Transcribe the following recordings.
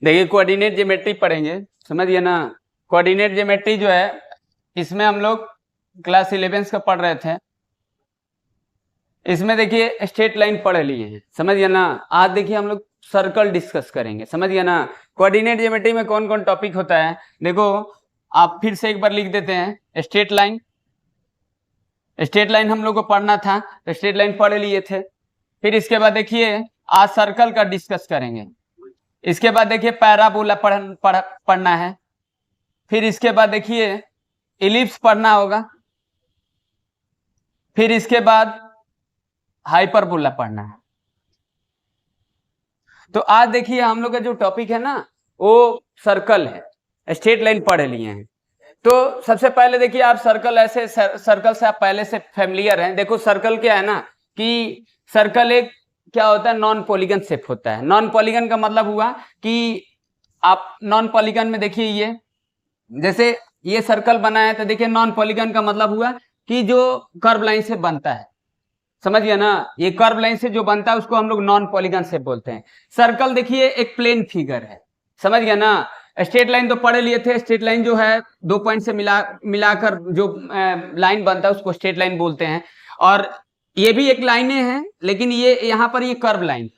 देखिए coordinate geometry पढ़ेंगे, समझिए ना। कोऑर्डिनेट ज्योमेट्री जो है इसमें हम लोग क्लास 11 का पढ़ रहे थे। इसमें देखिए स्ट्रेट लाइन पढ़ लिए हैं, समझिए ना। आज देखिए हम लोग सर्कल डिस्कस करेंगे, समझिए ना। कोऑर्डिनेट ज्योमेट्री में कौन कौन टॉपिक होता है देखो, आप फिर से एक बार लिख देते हैं। स्ट्रेट लाइन, स्ट्रेट लाइन हम लोग को पढ़ना था तो स्ट्रेट लाइन पढ़ लिए थे। फिर इसके बाद देखिए आज सर्कल का डिस्कस करेंगे। इसके बाद देखिए पैराबोला पढ़ना है। फिर इसके बाद देखिए इलिप्स पढ़ना होगा। फिर इसके बाद हाइपरबोला पढ़ना है। तो आज देखिए हम लोग का जो टॉपिक है ना वो सर्कल है। स्ट्रेट लाइन पढ़ लिए हैं तो सबसे पहले देखिए आप सर्कल, ऐसे सर्कल से आप पहले से फेमिलियर हैं। देखो सर्कल क्या है ना कि सर्कल एक क्या होता है, नॉन पॉलीगन शेप होता है। नॉन पॉलीगन का मतलब हुआ कि आप नॉन पॉलीगन में देखिए ये जैसे ये सर्कल बना है तो देखिए नॉन पॉलीगन का मतलब हुआ कि जो कर्व लाइन से बनता है, समझिए ना। ये कर्व लाइन से जो बनता है उसको हम लोग नॉन पॉलीगन शेप बोलते हैं। सर्कल देखिए एक प्लेन फिगर है, समझ गया ना। स्ट्रेट लाइन तो पढ़ लिए थे। स्ट्रेट लाइन जो है 2 पॉइंट से मिलाकर जो लाइन बनता है उसको स्ट्रेट लाइन बोलते हैं। और ये भी एक लाइनें हैं लेकिन ये यहाँ पर ये कर्व लाइन,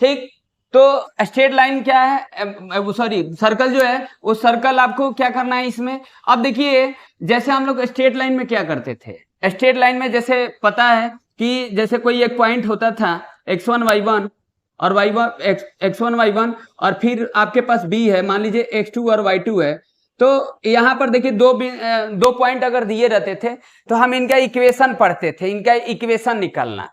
ठीक। तो स्ट्रेट लाइन क्या है, सॉरी सर्कल जो है वो सर्कल आपको क्या करना है इसमें। अब देखिए जैसे हम लोग स्ट्रेट लाइन में क्या करते थे, स्ट्रेट लाइन में जैसे पता है कि जैसे कोई एक पॉइंट होता था x1 y1 और y1 x1 y1 और फिर आपके पास b है, मान लीजिए x2 और y2 है। तो यहाँ पर देखिए दो पॉइंट अगर दिए रहते थे तो हम इनका इक्वेशन पढ़ते थे, इनका इक्वेशन निकालना,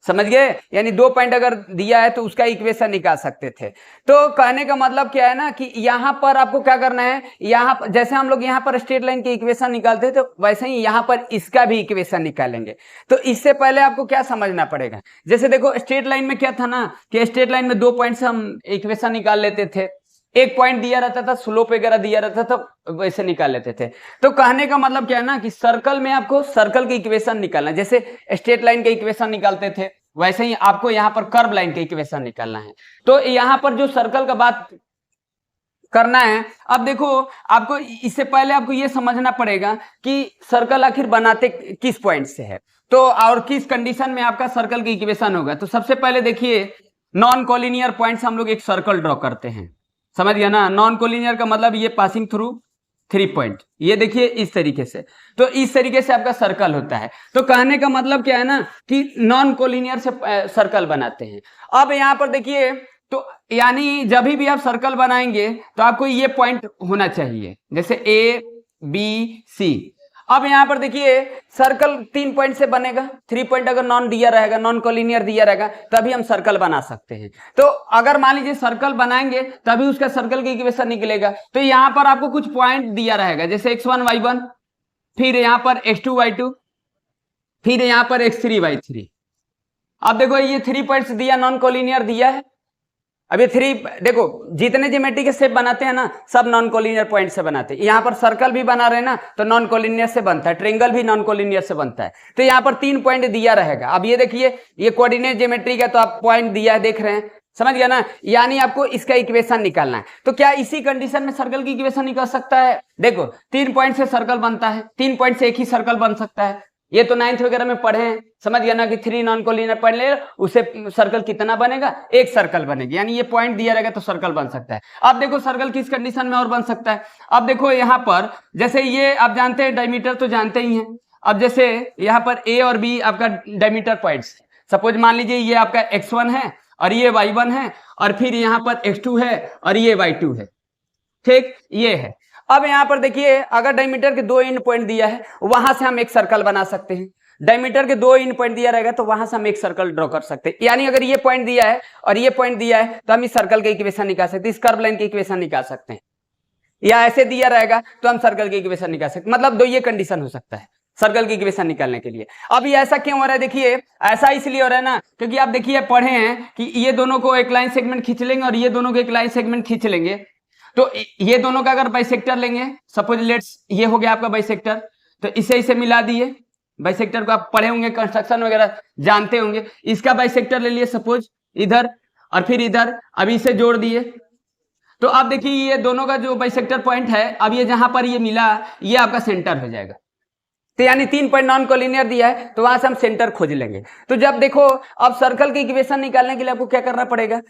समझ गए। यानी 2 पॉइंट अगर दिया है तो उसका इक्वेशन निकाल सकते थे। तो कहने का मतलब क्या है ना कि यहाँ पर आपको क्या करना है, यहाँ जैसे हम लोग यहाँ पर स्ट्रेट लाइन के इक्वेशन निकालते हैं तो वैसे ही यहाँ पर इसका भी इक्वेशन निकालेंगे। तो इससे पहले आपको क्या समझना पड़ेगा, जैसे देखो स्ट्रेट लाइन में क्या था ना कि स्ट्रेट लाइन में 2 पॉइंट से हम इक्वेशन निकाल लेते थे। एक पॉइंट दिया रहता था, स्लोप वगैरह दिया रहता था तो वैसे निकाल लेते थे। तो कहने का मतलब क्या है ना कि सर्कल में आपको सर्कल के इक्वेशन निकालना है। जैसे स्ट्रेट लाइन के इक्वेशन निकालते थे वैसे ही आपको यहाँ पर कर्व लाइन के इक्वेशन निकालना है। तो यहाँ पर जो सर्कल का बात करना है, अब देखो आपको इससे पहले आपको ये समझना पड़ेगा कि सर्कल आखिर बनाते किस पॉइंट से है तो और किस कंडीशन में आपका सर्कल की इक्वेशन होगा। तो सबसे पहले देखिए नॉन कोलिनियर पॉइंट से हम लोग एक सर्कल ड्रॉ करते हैं, समझ गया ना। नॉन कोलिनियर का मतलब ये पासिंग थ्रू 3 पॉइंट, ये देखिए इस तरीके से। तो इस तरीके से आपका सर्कल होता है। तो कहने का मतलब क्या है ना कि नॉन कोलिनियर से सर्कल बनाते हैं। अब यहाँ पर देखिए तो यानी जब भी आप सर्कल बनाएंगे तो आपको ये पॉइंट होना चाहिए, जैसे ए बी सी। अब यहाँ पर देखिए सर्कल 3 पॉइंट से बनेगा। 3 पॉइंट अगर नॉन दिया रहेगा, नॉन कोलिनियर दिया रहेगा तभी हम सर्कल बना सकते हैं। तो अगर मान लीजिए सर्कल बनाएंगे तभी उसका सर्कल की इक्वेशन निकलेगा। तो यहाँ पर आपको कुछ पॉइंट दिया रहेगा जैसे x1 y1, फिर यहाँ पर x2 y2, फिर यहाँ पर x3 y3। अब देखो ये 3 पॉइंट्स दिया, नॉन कोलिनियर दिया है। अब ये 3 देखो जितने ज्योमेट्री के शेप बनाते हैं ना सब नॉन कोलिनियर पॉइंट से बनाते हैं। यहाँ पर सर्कल भी बना रहे हैं ना तो नॉन कोलिनियर से बनता है, ट्रायंगल भी नॉन कोलिनियर से बनता है। तो यहाँ पर 3 पॉइंट दिया रहेगा। अब ये देखिए ये कोऑर्डिनेट ज्योमेट्री का तो आप पॉइंट दिया है, देख रहे हैं, समझ गया ना। यानी आपको इसका इक्वेशन निकालना है। तो क्या इसी कंडीशन में सर्कल की इक्वेशन निकल सकता है। देखो 3 पॉइंट से सर्कल बनता है, 3 पॉइंट से एक ही सर्कल बन सकता है। ये तो 9th वगैरह में पढ़े हैं, समझ गया ना कि 3 नॉन कोलिनियर पढ़ ले उससे सर्कल कितना बनेगा, एक सर्कल बनेगी। यानी ये पॉइंट दिया रहेगा तो सर्कल बन सकता है। अब देखो सर्कल किस कंडीशन में और बन सकता है। अब देखो यहाँ पर जैसे ये आप जानते हैं डायमीटर तो जानते ही हैं। अब जैसे यहाँ पर ए और बी आपका डायमीटर पॉइंट्स, सपोज मान लीजिए ये आपका x1 है और ये y1 है और फिर यहाँ पर x2 है और ये y2 है, ठीक, ये है। अब यहाँ पर देखिए अगर डायमीटर के 2 एंड पॉइंट दिया है वहां से हम एक सर्कल बना सकते हैं। डायमीटर के 2 एंड पॉइंट दिया रहेगा तो वहां से हम एक सर्कल ड्रॉ कर सकते हैं। यानी अगर ये पॉइंट दिया है और ये पॉइंट दिया है तो हम इस सर्कल के इक्वेशन निकाल सकते हैं, इस कर्व लाइन के इक्वेशन निकाल सकते हैं। या ऐसे दिया रहेगा तो हम सर्कल के इक्वेशन निकाल सकते हैं। मतलब 2 ये कंडीशन हो सकता है सर्कल की इक्वेशन निकालने के लिए। अब ये ऐसा क्यों हो रहा है, देखिए ऐसा इसलिए हो रहा है ना क्योंकि आप देखिए पढ़े हैं कि ये दोनों को एक लाइन सेगमेंट खींच लेंगे और ये दोनों को एक लाइन सेगमेंट खींच लेंगे। तो ये दोनों का अगर बाइसेक्टर लेंगे, सपोज लेट्स ये हो गया आपका बाइसेक्टर, तो इसे मिला दिए। बाइसेक्टर को आप पढ़े होंगे, कंस्ट्रक्शन वगैरह जानते होंगे। इसका बाइसेक्टर ले लिए सपोज इधर और फिर इधर, अभी इसे जोड़ दिए तो अब देखिए ये दोनों का जो बाइसेक्टर पॉइंट है, अब ये जहां पर ये मिला ये आपका सेंटर हो जाएगा। तो यानी 3 पॉइंट नॉन कोलिनियर दिया है तो वहां से हम सेंटर खोज लेंगे। तो जब देखो अब सर्कल की इक्वेशन निकालने के लिए आपको क्या करना पड़ेगा,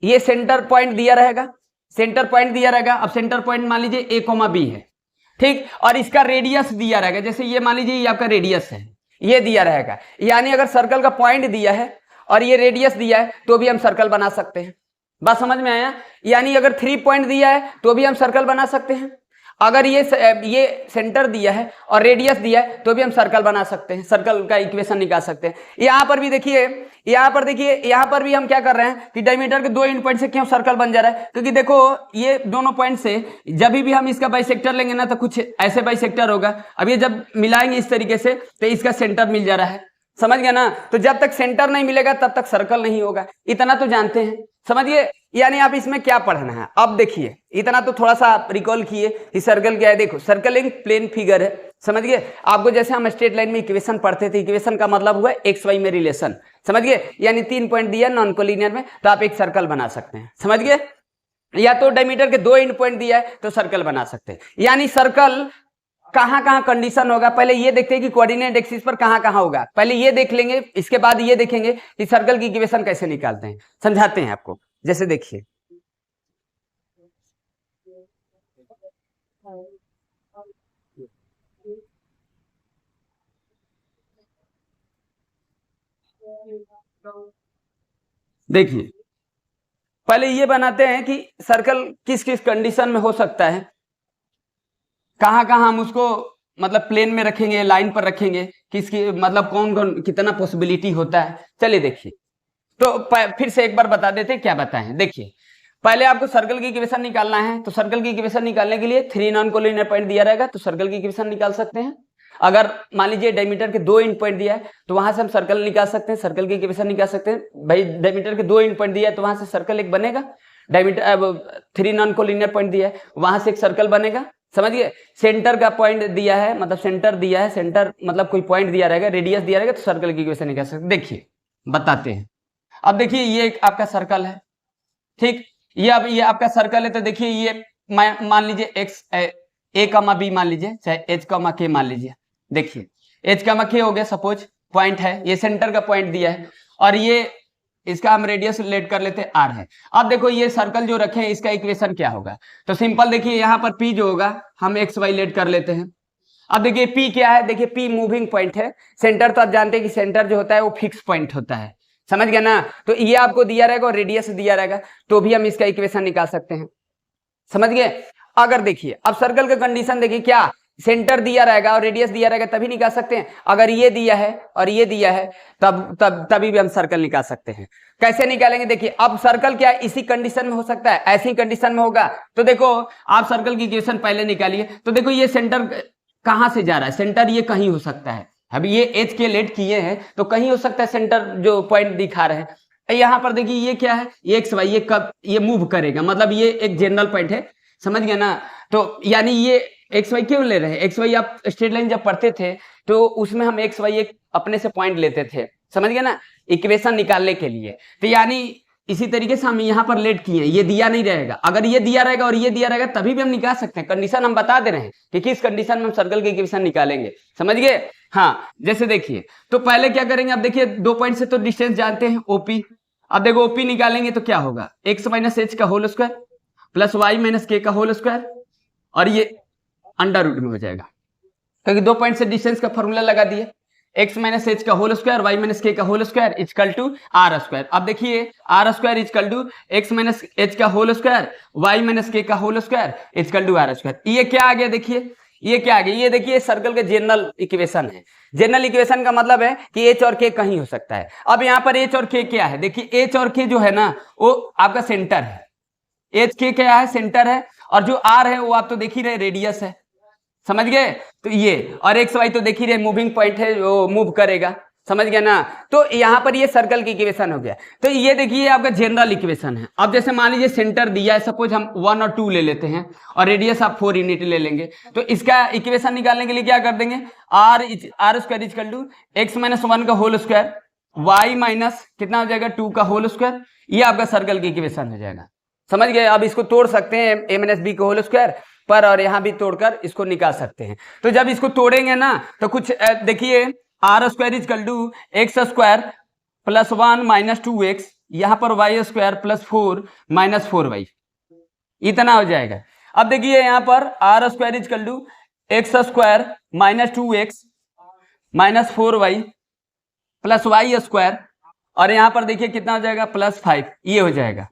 ये सेंटर पॉइंट दिया रहेगा, सेंटर पॉइंट दिया रहेगा। अब सेंटर पॉइंट मान लीजिए ए कोमा बी है, ठीक, और इसका रेडियस दिया रहेगा, जैसे ये मान लीजिए ये आपका रेडियस है, ये दिया रहेगा। यानी अगर सर्कल का पॉइंट दिया है और ये रेडियस दिया है तो भी हम सर्कल बना सकते हैं। बात समझ में आया? यानी अगर 3 पॉइंट दिया है तो भी हम सर्कल बना सकते हैं। अगर ये सेंटर दिया है और रेडियस दिया है तो भी हम सर्कल बना सकते हैं, सर्कल का इक्वेशन निकाल सकते हैं। यहां पर भी देखिए, यहां पर भी हम क्या कर रहे हैं कि डायमीटर के 2 एंड पॉइंट से क्यों सर्कल बन जा रहा है, क्योंकि देखो ये दोनों पॉइंट से जब भी हम इसका बाइसेक्टर लेंगे ना तो कुछ ऐसे बाइसेक्टर होगा। अब ये जब मिलाएंगे इस तरीके से तो इसका सेंटर मिल जा रहा है, समझ गया ना। तो जब तक सेंटर नहीं मिलेगा तब तक सर्कल नहीं होगा, इतना तो जानते हैं, समझिए। यानी आप इसमें क्या पढ़ना है, अब देखिए इतना तो थोड़ा सा आप रिकॉल किए कि सर्कल क्या है। देखो सर्कल एक प्लेन फिगर है, समझ गए। आपको जैसे हम स्ट्रेट लाइन में इक्वेशन पढ़ते थे, इक्वेशन का मतलब हुआ एक्स वाई में रिलेशन, समझ गए। यानी 3 पॉइंट दिया नॉन कोलिनियर में तो आप एक सर्कल बना सकते हैं, समझ गए। या तो डायमीटर के 2 एंड पॉइंट दिया है तो सर्कल बना सकते हैं। यानी सर्कल कहां कहां कंडीशन होगा, पहले ये देखते हैं कि कोऑर्डिनेट एक्सिस पर कहां कहां होगा, पहले ये देख लेंगे, इसके बाद ये देखेंगे कि सर्कल की इक्वेशन कैसे निकालते हैं। समझाते हैं आपको, जैसे देखिए देखिए पहले ये बनाते हैं कि सर्कल किस किस कंडीशन में हो सकता है, कहां कहां हम उसको मतलब प्लेन में रखेंगे, लाइन पर रखेंगे, किसकी मतलब कौन कौन कितना पॉसिबिलिटी होता है। चलिए देखिए, तो फिर से एक बार बता देते क्या बताएं। देखिए पहले आपको सर्कल की इक्वेशन निकालना है, तो सर्कल की इक्वेशन निकालने के लिए 3 नॉन कोलिनियर पॉइंट दिया रहेगा तो सर्कल की इक्वेशन निकाल सकते हैं। अगर मान लीजिए डायमीटर के 2 एंड पॉइंट दिया है तो वहां से हम सर्कल निकाल सकते हैं, सर्कल की इक्वेशन निकाल सकते हैं। भाई डायमीटर के 2 एंड पॉइंट दिया है तो वहां से सर्कल एक बनेगा, डायमीटर 3 नॉन कोलिनियर पॉइंट दिया है वहां से एक सर्कल बनेगा, समझिए। सेंटर का पॉइंट दिया है, मतलब सेंटर दिया है, सेंटर मतलब कोई पॉइंट दिया रहेगा, रेडियस दिया रहेगा तो सर्कल की इक्वेशन निकाल सकते। देखिए बताते हैं। अब देखिए ये एक आपका सर्कल है, ठीक, ये अब ये आपका सर्कल है। तो देखिए ये मान लीजिए एक्स ए कमा बी मान लीजिए, चाहे एच कमा के मान लीजिए। देखिए एच कमा के हो गया, सपोज पॉइंट है, ये सेंटर का पॉइंट दिया है और ये इसका हम रेडियस लेट कर लेते हैं आर है। अब देखो ये सर्कल जो रखे हैं इसका इक्वेशन क्या होगा, तो सिंपल देखिए यहाँ पर पी जो होगा हम एक्स वाई लेट कर लेते हैं। अब देखिए पी क्या है, देखिए पी मूविंग पॉइंट है, सेंटर तो आप जानते हैं कि सेंटर जो होता है वो फिक्स पॉइंट होता है, समझ गया ना। तो ये आपको दिया रहेगा और रेडियस दिया रहेगा तो भी हम इसका इक्वेशन निकाल सकते हैं, समझ गए। अगर देखिए अब सर्कल का कंडीशन देखिए, क्या सेंटर दिया रहेगा और रेडियस दिया रहेगा तभी निकाल सकते हैं। अगर ये दिया है और ये दिया है तभी भी हम सर्कल निकाल सकते हैं। कैसे निकालेंगे, देखिए अब सर्कल क्या इसी कंडीशन में हो सकता है, ऐसी कंडीशन में होगा। तो देखो आप सर्कल की इक्वेशन पहले निकालिए, तो देखो ये सेंटर कहां से जा रहा है, सेंटर ये कहीं हो सकता है। अभी ये एच के लेट किए हैं तो कहीं हो सकता है सेंटर जो पॉइंट दिखा रहे हैं। यहां पर देखिए ये क्या है, ये एक्स वाई, ये कब ये मूव करेगा, मतलब ये एक जनरल पॉइंट है, समझ गया ना। तो यानी ये एक्स वाई क्यों ले रहे हैं, एक्स वाई आप स्ट्रेट लाइन जब पढ़ते थे तो उसमें हम एक्स वाई एक अपने से पॉइंट लेते थे, समझ गया ना, इक्वेशन निकालने के लिए। तो यानी इसी तरीके से हम यहाँ पर लेट किए, ये दिया नहीं रहेगा, अगर ये दिया रहेगा और ये दिया रहेगा तभी भी हम निकाल सकते हैं। कंडीशन हम बता दे रहे हैं कि किस कंडीशन में हम सर्कल की इक्वेशन निकालेंगे, समझ गए। हाँ जैसे देखिए, तो पहले क्या करेंगे, अब देखिए 2 पॉइंट से तो डिस्टेंस जानते हैं ओपी। अब देखो ओपी निकालेंगे तो क्या होगा, एक्स माइनस एच का whole square plus y minus के का होल स्क्वायर, और ये अंडर रूट में हो जाएगा क्योंकि 2 पॉइंट से डिस्टेंस का फॉर्मूला लगा दिए, एक्स माइनस एच का होल स्क्वायर वाई माइनस के का whole square equal to are square. अब देखिए r square equal to x minus H का होल स्क्वायर वाई माइनस के का whole square equal to are square. ये क्या आ गया, देखिए ये क्या आ गया, ये देखिए सर्कल के जनरल इक्वेशन है। जनरल इक्वेशन का मतलब है कि एच और के कहीं हो सकता है। अब यहाँ पर एच और के क्या है, देखिए एच और के जो है ना वो आपका सेंटर है, एच के क्या है सेंटर है, और जो आर है वो आप तो देख ही रहे रेडियस है, समझ गए। तो ये और एक्स वाई तो देख ही रहे मूविंग पॉइंट है, वो मूव करेगा, समझ गया ना। तो यहाँ पर ये सर्कल की इक्वेशन हो गया। तो ये देखिए आपका जनरल इक्वेशन है। अब जैसे मान लीजिए सेंटर दिया है, सपोज हम 1 और 2 ले लेते हैं और रेडियस आप 4 यूनिट ले लेंगे, तो इसका इक्वेशन निकालने के लिए क्या कर देंगे, r square equal to x minus 1 का होल स्क्वायर वाई माइनस कितना हो जाएगा 2 का होल स्क्वायर, ये आपका सर्कल की इक्वेशन हो जाएगा, समझ गए। अब इसको तोड़ सकते हैं a माइनस बी का होल स्क्वायर पर, और यहां भी तोड़कर इसको निकाल सकते हैं। तो जब इसको तोड़ेंगे ना तो कुछ देखिए r square equal to x square plus 1 minus 2x, यहां पर Y square plus 4 minus 4y, इतना हो जाएगा। अब देखिए यहां पर r square equal to x square minus 2x minus 4y plus Y square, और यहां पर देखिए कितना हो जाएगा प्लस 5, ये हो जाएगा।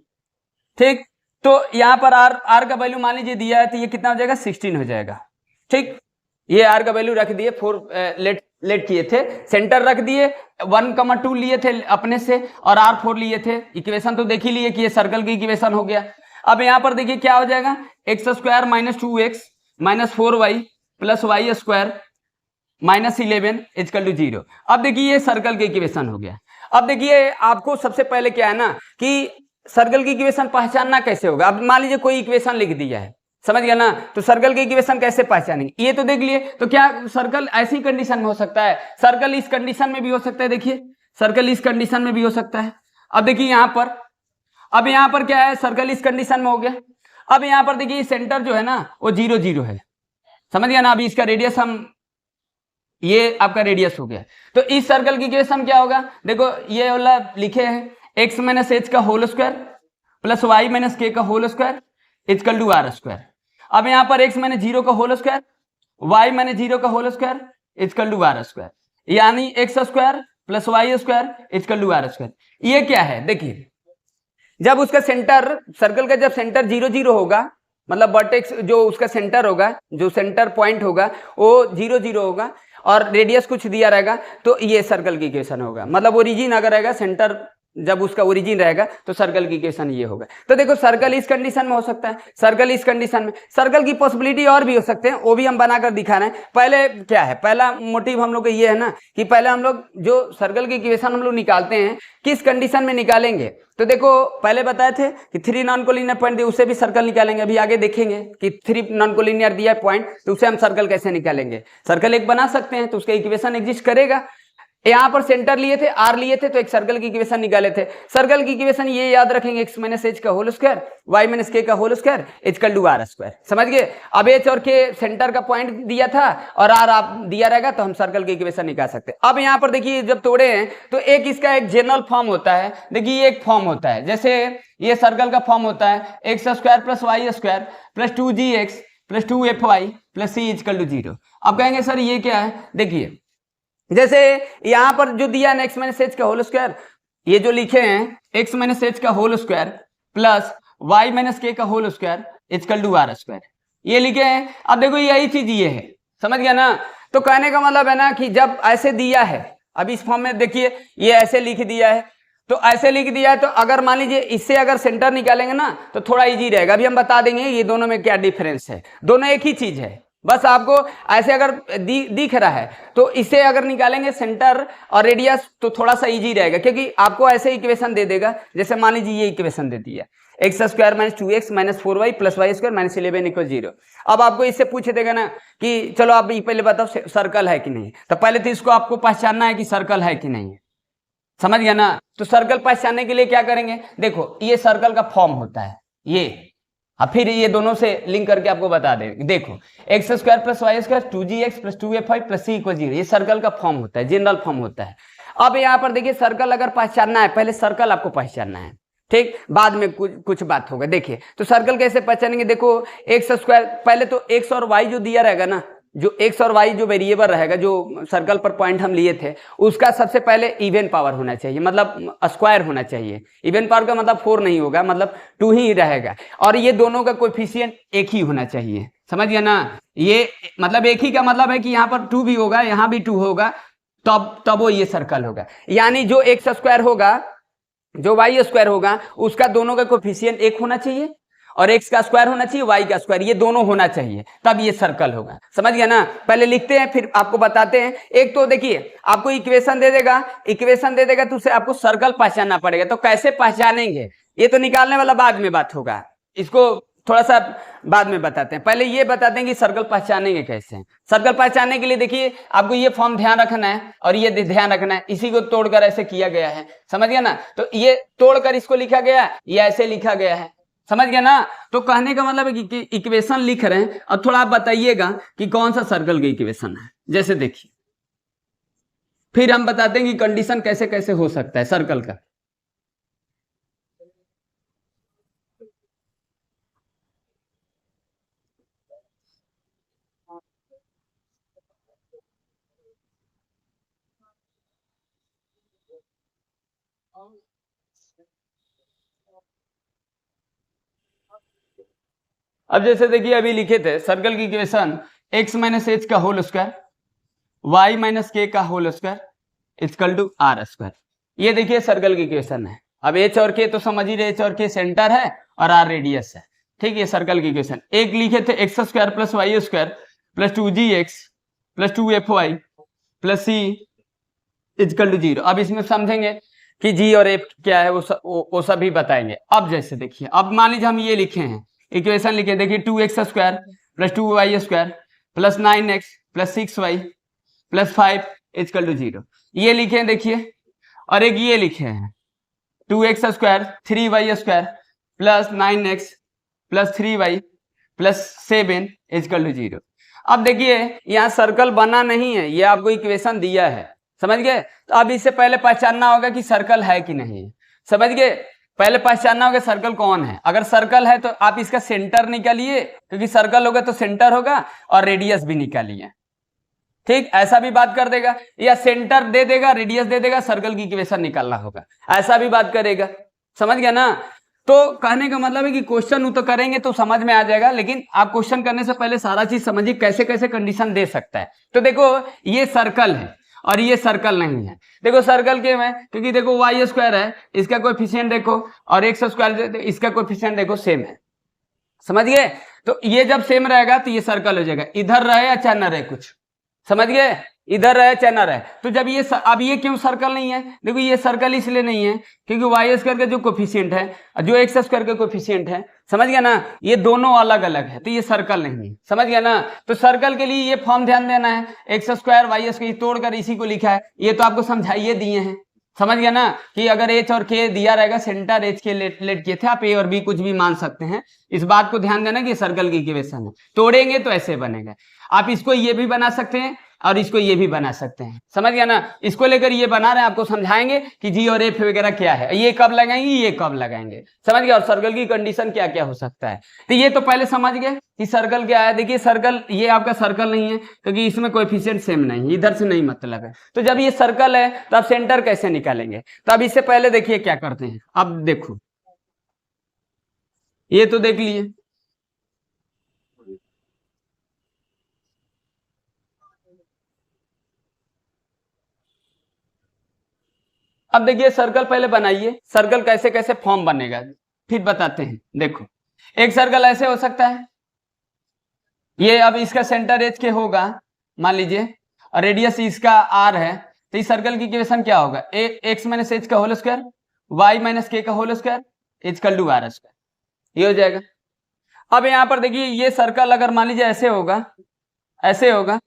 ठीक, तो यहां पर आर का वैल्यू मान लीजिए दिया है तो ये कितना हो जाएगा 16 हो जाएगा। ठीक, ये आर का वैल्यू रख दिए, 4 लेट किए थे, सेंटर रख दिए, 1,2 लिए थे अपने से और R4 लिए थे। इक्वेशन तो देख ही लिए कि ये सर्कल की इक्वेशन हो गया। अब यहां पर देखिए क्या हो जाएगा, x square minus 2x minus 4y plus Y square minus 11 equal to 0। अब देखिए ये सर्कल की इक्वेशन हो गया। अब देखिए आपको सबसे पहले क्या है ना कि सर्कल की इक्वेशन पहचानना कैसे होगा। अब मान लीजिए कोई इक्वेशन लिख दिया है, समझ गया ना, तो सर्कल की इक्वेशन कैसे पहचानेंगे, ये तो देख लिए। तो क्या सर्कल ऐसी कंडीशन में हो सकता है, सर्कल इस कंडीशन में भी हो सकता है, देखिए सर्कल इस कंडीशन में भी हो सकता है। अब देखिए यहां पर, अब यहां पर क्या है, सर्कल इस कंडीशन में हो गया। अब यहां पर देखिए सेंटर जो है ना वो 0 0 है, समझ गया ना। अभी इसका रेडियस हम, ये आपका रेडियस हो गया। तो इस सर्कल की इक्वेशन क्या होगा, देखो ये वाला लिखे हैं एक्स माइनस एच का whole square plus y minus के का whole square equal to are square. अब यहां पर एक्स माइनस 0 का होल स्क्वायर वाई माइनस 0 का whole square equal to are square, यानी X square plus Y square equal to are square. ये क्या है, देखिए जब उसका सेंटर, सर्कल का जब सेंटर 0 0 होगा, मतलब वर्टेक्स जो उसका सेंटर होगा, जो सेंटर पॉइंट होगा वो 0 0 होगा और रेडियस कुछ दिया रहेगा, तो ये सर्कल की इक्वेशन होगा। मतलब ओरिजिन अगर रहेगा, सेंटर जब उसका ओरिजिन रहेगा तो सर्कल की इक्वेशन ये होगा। तो देखो सर्कल इस कंडीशन में हो सकता है, सर्कल इस कंडीशन में, सर्कल की पॉसिबिलिटी और भी हो सकते हैं, वो भी हम बनाकर दिखा रहे हैं। पहले क्या है, पहला मोटिव हम लोग का ये है ना कि पहले हम लोग जो सर्कल की इक्वेशन हम लोग निकालते हैं किस कंडीशन में निकालेंगे। तो देखो पहले बताए थे कि 3 नॉन कोलिनियर पॉइंट दिए, उससे भी सर्कल निकालेंगे। अभी आगे देखेंगे कि 3 नॉन कोलिनियर दिया है पॉइंट, तो उससे हम सर्कल कैसे निकालेंगे। सर्कल एक बना सकते हैं तो उसका इक्वेशन एग्जिस्ट करेगा। यहां पर सेंटर लिए थे, आर लिए थे, तो एक सर्कल की इक्वेशन निकाले थे। सर्कल की इक्वेशन ये याद रखेंगे, एक्स माइनस एच का होल स्क्वायर वाई माइनस के का whole square equal to are square, समझ गए। अब एच और के सेंटर का पॉइंट दिया था और आर आप दिया रहेगा तो हम सर्कल की इक्वेशन निकाल सकते हैं। अब यहां पर देखिए जब तोड़े हैं तो एक इसका एक जनरल फॉर्म होता है। देखिए ये एक फॉर्म होता है, जैसे ये सर्कल का फॉर्म होता है x square plus Y square plus 2gx plus 2fy plus c equal to 0। अब कहेंगे सर ये क्या है, देखिए जैसे यहां पर जो दिया है एक्स माइनस एच का होल स्क्वायर, ये जो लिखे हैं एक्स माइनस एच का whole square plus y minus के का whole square equal to are square, ये लिखे हैं। अब देखो यही चीज ये है, समझ गया ना। तो कहने का मतलब है ना कि जब ऐसे दिया है, अब इस फॉर्म में देखिए ये ऐसे लिख दिया है, तो ऐसे लिख दिया है, तो अगर मान लीजिए इससे अगर सेंटर निकालेंगे ना तो थोड़ा इजी रहेगा। अभी हम बता देंगे ये दोनों में क्या डिफरेंस है, दोनों एक ही चीज है, बस आपको ऐसे अगर दिख रहा है तो इसे अगर निकालेंगे सेंटर और रेडियस तो थोड़ा सा इजी रहेगा, क्योंकि आपको ऐसे इक्वेशन दे देगा। जैसे मान लीजिए ये इक्वेशन दे दिया x square minus 2x minus 4y plus Y square minus 11 equal 0। अब आपको इससे पूछ देगा ना कि चलो आप पहले बताओ सर्कल है कि नहीं, तो पहले तो इसको आपको पहचानना है कि सर्कल है कि नहीं है, समझ गया ना। तो सर्कल पहचानने के लिए क्या करेंगे, देखो ये सर्कल का फॉर्म होता है ये, अब फिर ये दोनों से लिंक करके आपको बता दें। देखो x square plus Y square 2gx plus 2fy plus c equal 0, ये सर्कल का फॉर्म होता है, जनरल फॉर्म होता है। अब यहाँ पर देखिए सर्कल अगर पहचानना है, पहले सर्कल आपको पहचानना है, ठीक, बाद में कुछ बात होगा। देखिए तो सर्कल कैसे पहचानेंगे, देखो एक्स स्क्वायर, पहले तो एक्स और वाई जो दिया रहेगा ना, जो एक्स और वाई जो वेरिएबल रहेगा, जो सर्कल पर पॉइंट हम लिए थे, उसका सबसे पहले इवन पावर होना चाहिए, मतलब स्क्वायर होना चाहिए। इवन पावर का मतलब 4 नहीं होगा, मतलब 2 ही रहेगा, और ये दोनों का कोएफिशिएंट एक ही होना चाहिए, समझ गया ना। ये मतलब एक ही का मतलब है कि यहाँ पर 2 भी होगा, यहाँ भी 2 होगा, तब वो ये सर्कल होगा। यानी जो एक्स स्क्वायर होगा, जो वाई स्क्वायर होगा, उसका दोनों का कोएफिशिएंट एक होना चाहिए, और एक्स का स्क्वायर होना चाहिए, वाई का स्क्वायर, ये दोनों होना चाहिए, तब ये सर्कल होगा, समझ गया ना। पहले लिखते हैं फिर आपको बताते हैं। एक तो देखिए आपको इक्वेशन दे देगा, तो उससे आपको सर्कल पहचानना पड़ेगा। तो कैसे पहचानेंगे, ये तो निकालने वाला बाद में बात होगा, इसको थोड़ा सा बाद में बताते हैं। पहले ये बताते हैं कि सर्कल पहचानेंगे कैसे। सर्कल पहचानने के लिए देखिए आपको ये फॉर्म ध्यान रखना है और ये ध्यान रखना है, इसी को तोड़कर ऐसे किया गया है, समझ गया ना। तो ये तोड़कर इसको लिखा गया, ये ऐसे लिखा गया है, समझ गया ना। तो कहने का मतलब है कि इक्वेशन लिख रहे हैं और थोड़ा आप बताइएगा कि कौन सा सर्कल की इक्वेशन है। जैसे देखिए, फिर हम बताते हैं कि कंडीशन कैसे कैसे हो सकता है सर्कल का। अब जैसे देखिए अभी लिखे थे सर्कल की इक्वेशन x माइनस एच का होल स्क्वायर y माइनस के का whole square equal to are square. ये देखिए सर्कल की इक्वेशन है। अब h और k तो समझ ही रहे, h और k सेंटर है और r रेडियस है। ठीक है, सर्कल की इक्वेशन एक लिखे थे x square plus Y square plus 2gx plus 2fy plus c equal to 0। अब इसमें समझेंगे कि g और f क्या है, वो सभी बताएंगे। अब जैसे देखिए, अब मान लीजिए हम ये लिखे हैं इक्वेशन लिखे, देखिए 2x square plus 2y square plus 9x plus 6y plus 5 equal to 0, ये लिखे हैं देखिए। और एक ये लिखे हैं 2x square 3y square plus 9x plus 3y plus 7 equal to 0। अब देखिए यहाँ सर्कल बना नहीं है, ये आपको इक्वेशन दिया है, समझ गए। तो अब इससे पहले पहचानना होगा कि सर्कल है कि नहीं, समझ गए। पहले पहचानना होगा सर्कल कौन है। अगर सर्कल है तो आप इसका सेंटर निकालिए, क्योंकि सर्कल होगा तो सेंटर होगा, और रेडियस भी निकालिए। ठीक, ऐसा भी बात कर देगा, या सेंटर दे देगा रेडियस दे देगा, सर्कल की इक्वेशन निकालना होगा, ऐसा भी बात करेगा। समझ गया ना। तो कहने का मतलब है कि क्वेश्चन तो करेंगे तो समझ में आ जाएगा, लेकिन आप क्वेश्चन करने से पहले सारा चीज समझिए कैसे कैसे कंडीशन दे सकता है। तो देखो ये सर्कल है और ये सर्कल नहीं है। देखो सर्कल के में, क्योंकि देखो वाई स्क्वायर है, इसका कोएफिशिएंट देखो, और एक्स स्क्वायर इसका कोएफिशिएंट देखो सेम है, समझ गए। तो ये जब सेम रहेगा तो ये सर्कल हो जाएगा, इधर रहे या चाहे न रहे कुछ, समझ गए, इधर रहे चाहे न रहे। तो जब ये अब ये क्यों सर्कल नहीं है, देखो ये सर्कल इसलिए नहीं है क्योंकि वाई स्क्वायर का जो कोएफिशिएंट है जो एक्स स्क्वायर का कोएफिशिएंट है, समझ गया ना, ये दोनों अलग अलग है, तो ये सर्कल नहीं है, समझ गया ना। तो सर्कल के लिए ये फॉर्म ध्यान देना है, एक्स स्क्वायर वाई स्क्वायर तोड़कर इसी को लिखा है, ये तो आपको समझाइए दिए हैं, समझ गया ना। कि अगर एच और के दिया रहेगा, सेंटर एच के लेट किए थे, आप ए और बी कुछ भी मान सकते हैं। इस बात को ध्यान देना कि सर्कल की इक्वेशन है, तोड़ेंगे तो ऐसे बनेगा। आप इसको ये भी बना सकते हैं और इसको ये भी बना सकते हैं, समझ गया ना। इसको लेकर ये बना रहे हैं, आपको समझाएंगे कि जी और एफ वगैरह क्या है, ये कब लगाएंगे, ये कब लगाएंगे, समझ गया। और सर्कल की कंडीशन क्या क्या हो सकता है, तो ये तो पहले समझ गए कि सर्कल क्या है। देखिए सर्कल ये आपका सर्कल नहीं है क्योंकि इसमें कोएफिशिएंट सेम नहीं, इधर से नहीं मतलब है। तो जब ये सर्कल है तो आप सेंटर कैसे निकालेंगे, तो अब इससे पहले देखिए क्या करते हैं। अब देखो ये तो देख लिए, अब देखिए सर्कल पहले बनाइए, सर्कल कैसे कैसे फॉर्म बनेगा फिर बताते हैं। देखो एक सर्कल ऐसे हो सकता है, ये अब इसका सेंटर एच के होगा मान लीजिए, और रेडियस इसका आर है, तो इस सर्कल की इक्वेशन क्या होगा, एक्स माइनस एच का होल स्क्वायर वाई माइनस के का whole square equal to are square, ये हो जाएगा। अब यहाँ पर देखिए ये सर्कल अगर मान लीजिए ऐसे होगा, ऐसे होगा,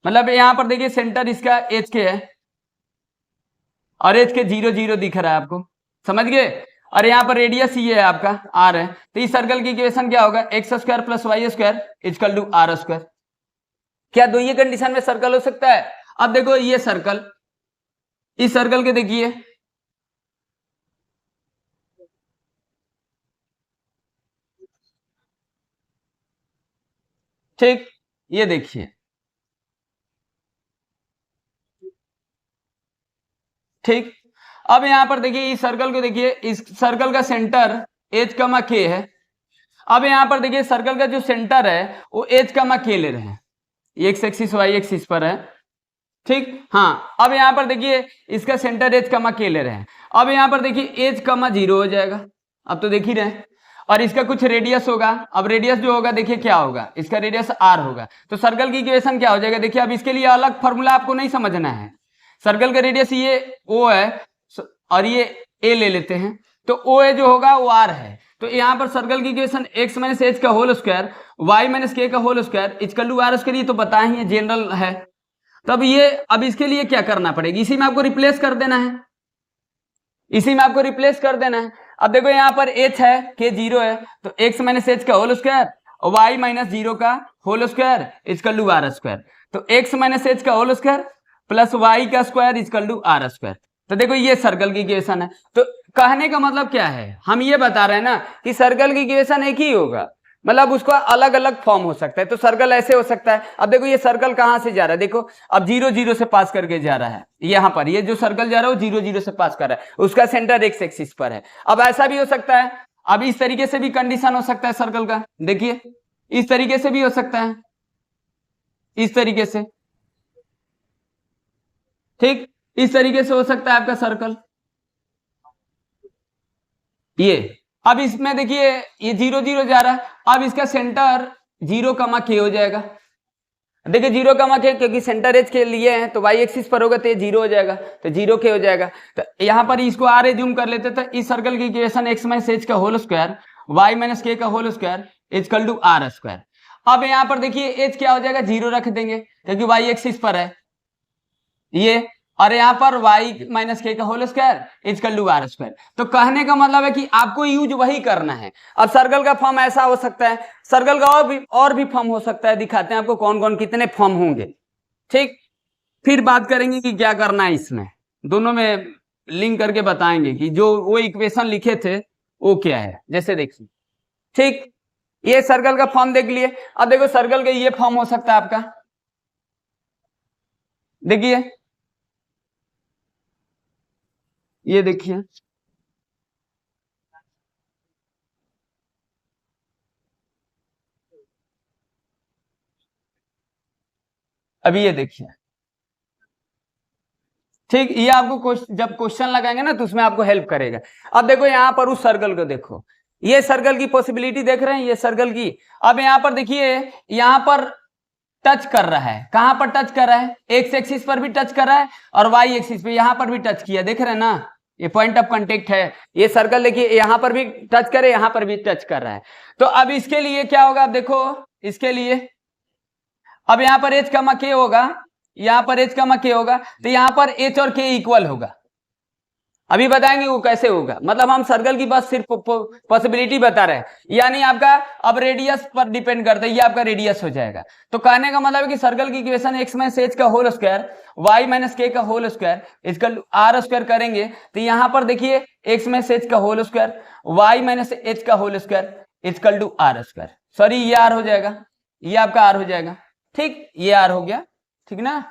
मतलब यहाँ पर देखिए सेंटर इसका एच के है और एच के 0 0 दिख रहा है आपको, समझ गए। और यहाँ पर रेडियस ये है आपका आर है, तो इस सर्कल की इक्वेशन क्या होगा, x square plus Y square equal to are square. क्या दो ये कंडीशन में सर्कल हो सकता है। अब देखो ये सर्कल, इस सर्कल के देखिए ठीक, ये देखिए ठीक। अब यहां पर देखिए इस सर्कल को देखिए, इस सर्कल का सेंटर एच कमा के है। अब यहां पर देखिए सर्कल का जो सेंटर है वो एच कमा के ले रहे हैं, एक्स एक्सिस वाई एक्सिस पर है, ठीक। हाँ अब यहां पर देखिए इसका सेंटर एच कमा के ले रहे हैं। अब यहां पर देखिए एच कमा 0 हो जाएगा, अब तो देख ही रहे हैं, और इसका कुछ रेडियस होगा। अब रेडियस जो होगा देखिए क्या होगा, इसका रेडियस आर होगा। तो सर्कल की इक्वेशन क्या हो जाएगा, देखिए अब इसके लिए अलग फॉर्मूला आपको नहीं समझना है। सर्कल का रेडियस ये ओ है और ये ए ले लेते हैं, तो ओ ए जो होगा वो आर है। तो यहाँ पर सर्कल की इक्वेशन एक्स माइनस एच का होल स्क्वायर वाई माइनस के का whole square equal to are square, ये तो बताए ही जनरल है। तब ये अब इसके लिए क्या करना पड़ेगा, इसी में आपको रिप्लेस कर देना है, इसी में आपको रिप्लेस कर देना है। अब देखो यहाँ पर h है, k 0 है, तो x माइनस एच का होल स्क्वायर और y माइनस 0 का whole square equal to are square. तो x माइनस एच का होल स्क्वायर प्लस y का square equal to are square. तो देखो ये सर्कल की इक्वेशन है। तो कहने का मतलब क्या है, हम ये बता रहे हैं ना कि सर्कल की इक्वेशन एक ही होगा, मतलब उसका अलग अलग फॉर्म हो सकता है। तो सर्कल ऐसे हो सकता है। अब देखो ये सर्कल कहां से जा रहा है, देखो अब 0 0 से पास करके जा रहा है, यहां पर ये जो सर्कल जा रहा है वो 0 0 से पास कर रहा है, उसका सेंटर एक्स एक्सिस पर है। अब ऐसा भी हो सकता है, अब इस तरीके से भी कंडीशन हो सकता है सर्कल का, देखिए इस तरीके से भी हो सकता है, इस तरीके से, ठीक इस तरीके से हो सकता है आपका सर्कल ये। अब इसमें देखिए ये 0 0 जा रहा है, अब इसका सेंटर 0 कमा के हो जाएगा। देखिए 0 कमा के, क्योंकि सेंटर एज के लिए हैं तो वाई एक्सिस पर होगा तो ये 0 हो जाएगा, तो 0 के हो जाएगा। तो यहां पर इसको आर जूम कर लेते, तो इस सर्कल की इक्वेशन एक्स माइनस एच का होल स्क्वायर वाई माइनस के का whole square equal to are square. अब यहां पर देखिए एच क्या हो जाएगा, 0 रख देंगे क्योंकि वाई एक्सिस पर है ये, और यहां पर y माइनस के का whole square equal to are square. तो कहने का मतलब है कि आपको यूज वही करना है। अब सर्कल का फॉर्म ऐसा हो सकता है, सर्कल का और भी फॉर्म हो सकता है, दिखाते हैं आपको कौन कौन कितने फॉर्म होंगे, ठीक। फिर बात करेंगे कि क्या करना है, इसमें दोनों में लिंक करके बताएंगे कि जो वो इक्वेशन लिखे थे वो क्या है। जैसे देखिए, ठीक ये सर्कल का फॉर्म देख लिए। अब देखो सर्कल का ये फॉर्म हो सकता है आपका, देखिए ये देखिए, अभी ये देखिए, ठीक ये आपको जब क्वेश्चन लगाएंगे ना तो उसमें आपको हेल्प करेगा। अब देखो यहां पर उस सर्कल को देखो, ये सर्कल की पॉसिबिलिटी देख रहे हैं, ये सर्कल की। अब यहां पर देखिए यहां पर टच कर रहा है, कहां पर टच कर रहा है, एक्स एक्सिस पर भी टच कर रहा है और वाई एक्सिस पे यहां पर भी टच किया, देख रहे हैं ना, ये पॉइंट ऑफ कांटेक्ट है। ये सर्कल देखिए यहां पर भी टच करे, यहां पर भी टच कर रहा है। तो अब इसके लिए क्या होगा, अब देखो इसके लिए अब यहां पर एच कमा के होगा, यहां पर एच कमा के होगा, तो यहां पर एच और के इक्वल होगा। अभी बताएंगे वो कैसे होगा, मतलब हम सर्कल की बस सिर्फ पॉसिबिलिटी बता रहे हैं, यानी आपका अब रेडियस पर डिपेंड करता है, ये आपका रेडियस हो जाएगा। तो कहने का मतलब है कि सर्कल की इक्वेशन एक्स माइनस एच का होल स्क्वायर वाई माइनस के का whole square equal R square करेंगे, तो यहां पर देखिए एक्स माइनस एच का whole square Y minus H का whole square equal to are square, sorry ये आर हो जाएगा, ये आपका आर हो जाएगा, ठीक ये आर हो गया, ठीक ना।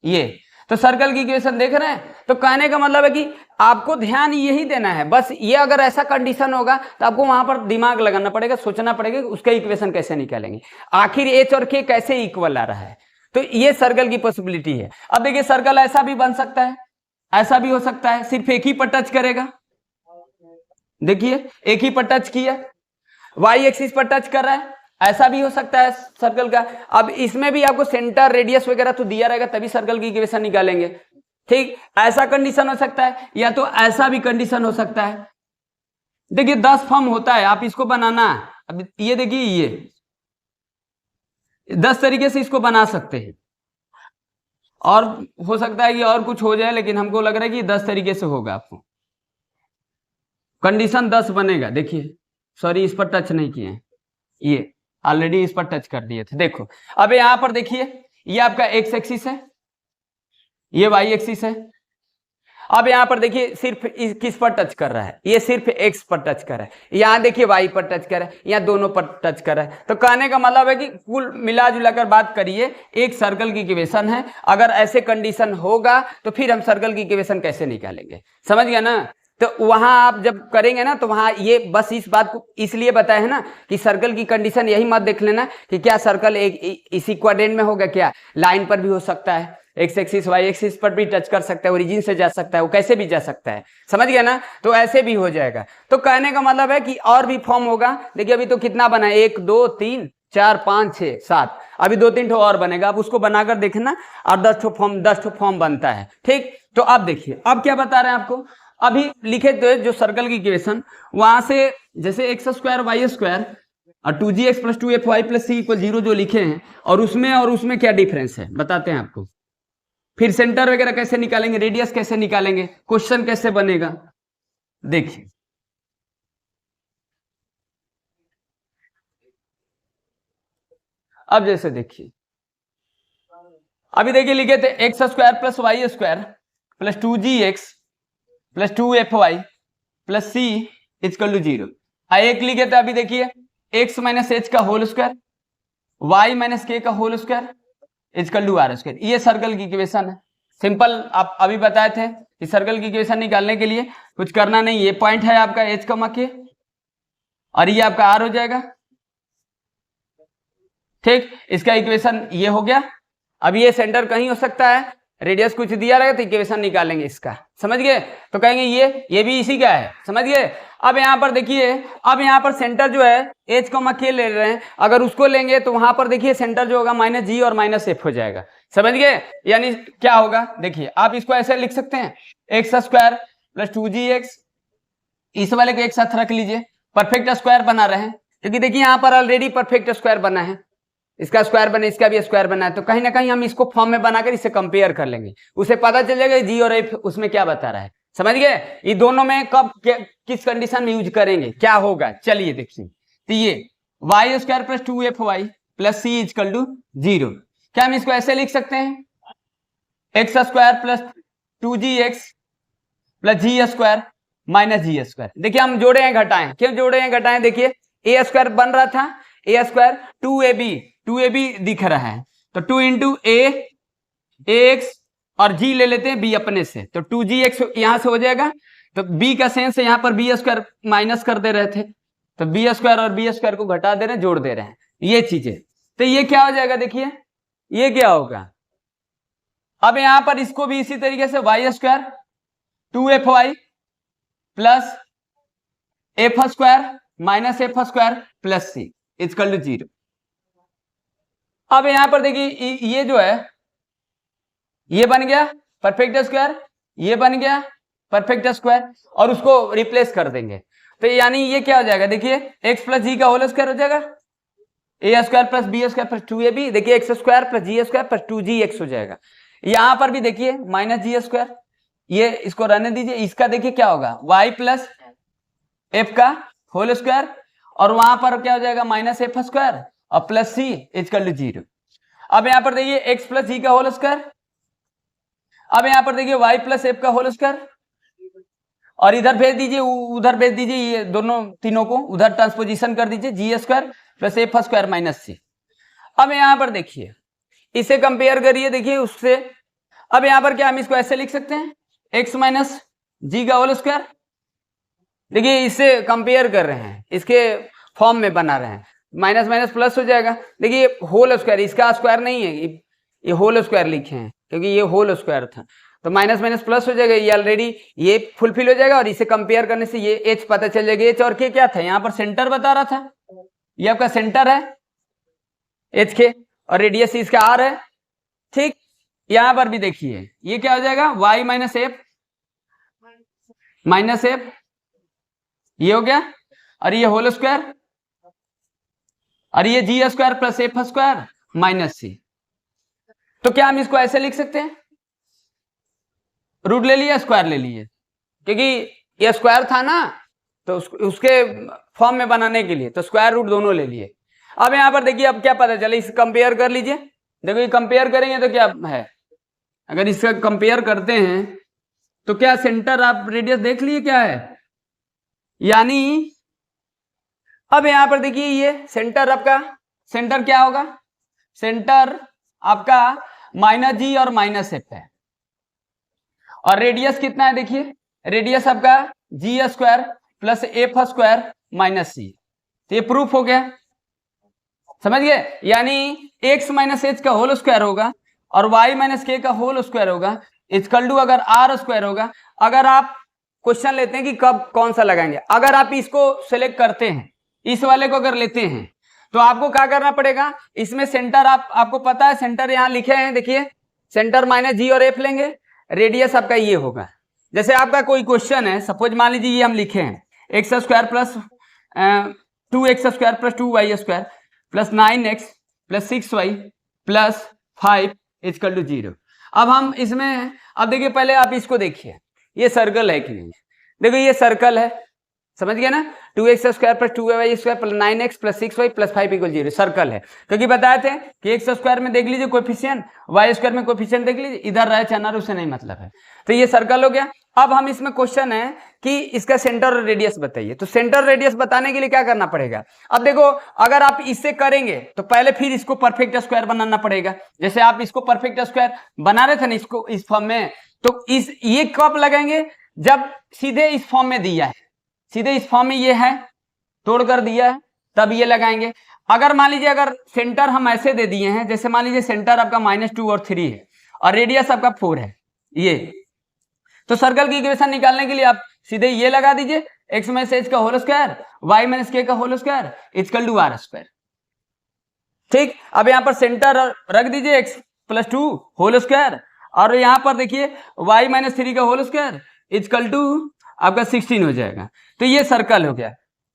ये तो सर्कल की इक्वेशन देख रहे हैं। तो कहने का मतलब है कि आपको ध्यान यही देना है बस, ये अगर ऐसा कंडीशन होगा तो आपको वहां पर दिमाग लगाना पड़ेगा, सोचना पड़ेगा कि उसका इक्वेशन कैसे निकालेंगे, आखिर एच और के कैसे इक्वल आ रहा है। तो ये सर्कल की पॉसिबिलिटी है। अब देखिए सर्कल ऐसा भी बन सकता है, ऐसा भी हो सकता है, सिर्फ एक ही पर टच करेगा, देखिए एक ही पर टच किया, वाई एक्सिस पर टच कर रहा है, ऐसा भी हो सकता है सर्कल का। अब इसमें भी आपको सेंटर रेडियस वगैरह तो दिया रहेगा, तभी सर्कल की इक्वेशन निकालेंगे, ठीक। ऐसा कंडीशन हो सकता है या तो ऐसा भी कंडीशन हो सकता है। देखिए 10 फॉर्म होता है, आप इसको बनाना, अब ये देखिए ये 10 तरीके से इसको बना सकते हैं, और हो सकता है कि और कुछ हो जाए, लेकिन हमको लग रहा है कि 10 तरीके से होगा, आपको कंडीशन 10 बनेगा। देखिए सॉरी इस पर टच नहीं किए, ये ऑलरेडी इस पर टच कर दिए थे। देखो अब यहां पर देखिए ये आपका एक्स एक्सिस है, ये वाई एक्सिस है। अब यहां पर देखिए सिर्फ किस पर टच कर रहा है, ये सिर्फ एक्स पर टच कर रहा है, यहां देखिए वाई पर टच कर रहा है, यहां दोनों पर टच कर रहा है। तो कहने का मतलब है कि कुल मिला जुला कर बात करिए, एक सर्कल की इक्वेशन है, अगर ऐसे कंडीशन होगा तो फिर हम सर्कल की इक्वेशन कैसे निकालेंगे, समझ गया ना। तो वहां आप जब करेंगे ना तो वहां ये बस इस बात को इसलिए बताया है ना कि सर्कल की कंडीशन यही मत देख लेना कि क्या सर्कल एक इसी क्वाड्रेंट में होगा, क्या लाइन पर भी हो सकता है, एक्स एक्सिस वाई एक्सिस पर भी टच कर सकता है, ओरिजिन से जा सकता है, वो कैसे भी जा सकता है, समझ गया ना। तो ऐसे भी हो जाएगा। तो कहने का मतलब है कि और भी फॉर्म होगा। देखिए अभी तो कितना बना, 1 2 3 4 5 6 7, अभी 2-3 ठो और बनेगा, आप उसको बनाकर देखना, और 10 ठो फॉर्म बनता है, ठीक। तो अब देखिए अब क्या बता रहे हैं आपको, अभी लिखे थे जो सर्कल की इक्वेशन, वहां से जैसे एक्स स्क्वायर वाई स्क्वायर और 2gx plus 2fy plus c equal 0 जो लिखे हैं, और उसमें क्या डिफरेंस है बताते हैं आपको। फिर सेंटर वगैरह कैसे निकालेंगे, रेडियस कैसे निकालेंगे, क्वेश्चन कैसे बनेगा, देखिए अब जैसे देखिए, अभी देखिए लिखे थे x square plus Y square plus 2gx plus 2fy plus c equal to 0। एक लिखे थे अभी देखिए x माइनस एच का होल स्क्वायर y माइनस के का whole square equal to are square. ये सर्कल की इक्वेशन है, सिंपल। आप अभी बताए थे कि सर्कल की इक्वेशन निकालने के लिए कुछ करना नहीं, ये पॉइंट है आपका एच कमा के और ये आपका आर हो जाएगा, ठीक। इसका इक्वेशन ये हो गया। अब ये सेंटर कहीं हो सकता है, रेडियस कुछ दिया रहेगा तो इक्वेशन निकालेंगे इसका, समझ गए। तो कहेंगे ये भी इसी का है, समझ गए। अब यहाँ पर देखिए, अब यहाँ पर सेंटर जो है एच कॉमा के ले रहे हैं, अगर उसको लेंगे तो वहां पर देखिए सेंटर जो होगा माइनस जी और माइनस एफ हो जाएगा, समझ गए। यानी क्या होगा, देखिए आप इसको ऐसे लिख सकते हैं एक्स स्क्वायर प्लस 2gx, इस वाले को एक साथ रख लीजिए, परफेक्ट स्क्वायर बना रहे हैं, क्योंकि देखिए यहाँ पर ऑलरेडी परफेक्ट स्क्वायर बना है, इसका स्क्वायर बना, इसका भी स्क्वायर बना है, तो कहीं ना कहीं हम इसको फॉर्म में बनाकर इससे कंपेयर कर लेंगे, उसे पता चल जाएगा जी और एफ उसमें क्या बता रहा है, समझ गए। ये दोनों में कब किस कंडीशन में यूज करेंगे, क्या होगा, चलिए देखिए। तो ये Y square plus 2fy plus C equal to 0, क्या हम इसको ऐसे लिख सकते हैं x square plus 2gx plus G square minus G square. देखिए हम जोड़े हैं घटाएं, क्यों जोड़े हैं घटाएं, देखिए ए स्क्वायर बन रहा था, ए स्क्वायर 2ab दिख रहा है, तो 2 इंटू ए एक्स और जी ले लेते हैं बी अपने से, तो 2gx यहां से हो जाएगा, तो b का सेंस है यहाँ पर बी स्क्वायर माइनस कर दे रहे थे, तो बी स्क्वायर और बी स्क्वायर को घटा दे रहे हैं, जोड़ दे रहे हैं, ये चीजें। तो ये क्या हो जाएगा, देखिए ये क्या होगा। अब यहां पर इसको भी इसी तरीके से y square 2fy plus F square minus f square plus C equal to 0। अब यहां पर देखिए ये जो है ये बन गया परफेक्ट स्क्वायर, ये बन गया परफेक्ट स्क्वायर, और उसको रिप्लेस कर देंगे, तो यानी ये क्या हो जाएगा, देखिए एक्स प्लस जी का होल स्क्वायर हो जाएगा, A square plus B square plus 2ab, देखिए x square plus G square plus 2gx हो जाएगा। यहां पर भी देखिए माइनस जी स्क्वायर, ये इसको रहने दीजिए, इसका देखिए क्या होगा y प्लस एफ का होल स्क्वायर, और वहां पर क्या हो जाएगा माइनस एफ स्क्वायर और प्लस सी इक्वल टू 0। अब यहां पर देखिए एक्स प्लस जी का होल स्क्वायर, अब यहां पर देखिए y प्लस एफ का होल स्क्वायर, और इधर भेज दीजिए, उधर भेज दीजिए, ये दोनों तीनों को उधर ट्रांसपोजिशन कर दीजिए, G square plus F square minus C. अब यहां पर देखिए इसे कंपेयर करिए, देखिए उससे, अब यहां पर क्या हम इसको ऐसे लिख सकते हैं एक्स माइनस जी का होल स्क्वायर, देखिए इससे कंपेयर कर रहे हैं, इसके फॉर्म में बना रहे हैं, माइनस माइनस प्लस हो जाएगा, देखिए होल स्क्वायर, इसका स्क्वायर नहीं है, ये होल स्क्वायर लिखे हैं क्योंकि ये होल स्क्वायर था, तो माइनस माइनस प्लस हो जाएगा, ये ऑलरेडी ये फुलफिल हो जाएगा, और इसे कंपेयर करने से ये एच पता चल जाएगा। एच और के क्या था, यहाँ पर सेंटर बता रहा था, ये आपका सेंटर है एच के, और रेडियस इसका आर है, ठीक। यहां पर भी देखिए ये क्या हो जाएगा y माइनस एफ, ये हो गया, और ये होल स्क्वायर, और ये G square plus F square minus C. तो क्या हम इसको ऐसे लिख सकते हैं, रूट ले लिया स्क्वायर ले लिए, क्योंकि ये स्क्वायर था ना, तो उसके फॉर्म में बनाने के लिए तो स्क्वायर रूट दोनों ले लिए। अब यहां पर देखिए अब क्या पता चले, इसे कंपेयर कर लीजिए, देखो ये कंपेयर करेंगे तो क्या है, अगर इसका कंपेयर करते हैं तो क्या सेंटर, आप रेडियस देख लिए क्या है, यानी अब यहां पर देखिए ये सेंटर, आपका सेंटर क्या होगा, सेंटर आपका माइनस जी और माइनस एफ है, और रेडियस कितना है, देखिए रेडियस आपका G square plus F square minus C, तो ये प्रूफ हो गया, समझ गए। यानी एक्स माइनस एच का होल स्क्वायर होगा और y माइनस के का होल स्क्वायर होगा इक्वल टू अगर आर स्क्वायर होगा। अगर आप क्वेश्चन लेते हैं कि कब कौन सा लगाएंगे, अगर आप इसको सिलेक्ट करते हैं, इस वाले को अगर लेते हैं, तो आपको क्या करना पड़ेगा, इसमें सेंटर आपको पता है, सेंटर यहां लिखे हैं, देखिए सेंटर माइनस जी और एफ लेंगे, रेडियस आपका ये होगा। जैसे आपका कोई क्वेश्चन है, सपोज मान लीजिए ये हम लिखे हैं x square plus 2x square plus 2y square plus 9x plus 6y plus 5 equal to 0। अब हम इसमें, अब देखिए पहले आप इसको देखिए, ये सर्कल है कि नहीं, देखो ये सर्कल है, समझ गया ना, 2x² plus 2y² plus 9x plus 6y plus 5 = 0 circle है, क्योंकि बताए थे कि x² में देख लीजिए कोएफिशिएंट, y² में कोएफिशिएंट देख लीजिए, इधर रहे चाहे ना रहे उससे नहीं मतलब है। तो ये सर्कल हो गया। अब हम इसमें क्वेश्चन है कि इसका सेंटर और रेडियस बताइए। तो सेंटर रेडियस बताने के लिए क्या करना पड़ेगा, अब देखो अगर आप इससे करेंगे तो पहले फिर इसको परफेक्ट स्क्वायर बनाना पड़ेगा। जैसे आप इसको परफेक्ट स्क्वायर बना रहे थे ना इसको इस फॉर्म में, तो इस ये कब लगाएंगे, जब सीधे इस फॉर्म में दिया है, सीधे इस फॉर्म में ये है, तोड़कर दिया है, तब ये लगाएंगे। अगर मान लीजिए अगर सेंटर हम ऐसे दे दिए हैं, जैसे मान लीजिए सेंटर आपका -2 और 3 है और रेडियस आपका 4 है ये, तो सर्कल की इक्वेशन निकालने के लिए आप सीधे ये लगा दीजिए, x - h का होल स्क्वायर y - k का whole square equal to r²। ठीक, अब यहां पर सेंटर रख दीजिए x + 2 होल स्क्वायर, और यहां पर देखिए y - 3 का होल स्क्वायर इक्वल टू आपका 16 हो जाएगा। तो ये सर्कल हो गया,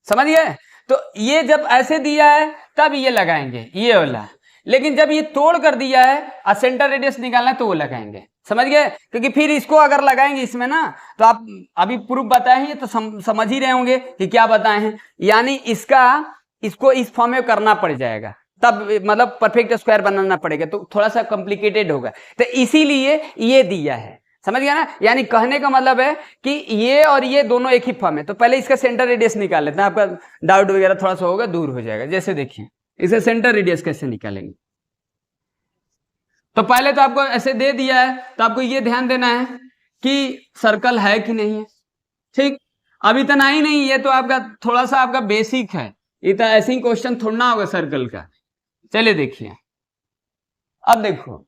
समझ गए। तो ये जब ऐसे दिया है तब ये लगाएंगे ये वाला, लेकिन जब ये तोड़ कर दिया है और सेंटर रेडियस निकालना है तो वो लगाएंगे, समझ गए। क्योंकि फिर इसको अगर लगाएंगे इसमें ना, तो आप अभी प्रूफ बताए हैं तो समझ ही रहे होंगे कि क्या बताए हैं, यानी इसको इस फॉर्म में करना पड़ जाएगा, तब मतलब परफेक्ट स्क्वायर बनाना पड़ेगा, तो थोड़ा सा कॉम्प्लिकेटेड होगा, तो इसीलिए ये दिया है, समझ गया ना। यानी कहने का मतलब है कि ये और ये दोनों एक ही फॉर्म है। तो पहले इसका सेंटर रेडियस निकाल लेते हैं, आपका डाउट वगैरह थोड़ा सा होगा, दूर हो जाएगा। जैसे देखिए इसे सेंटर रेडियस कैसे निकालेंगे, तो पहले तो आपको ऐसे दे दिया है, तो आपको ये ध्यान देना है कि सर्कल है कि नहीं है। ठीक, अब इतना ही नहीं, ये तो आपका थोड़ा सा आपका बेसिक है, इतना ऐसे ही क्वेश्चन थोड़ा ना होगा सर्कल का। चलिए देखिए, अब देखो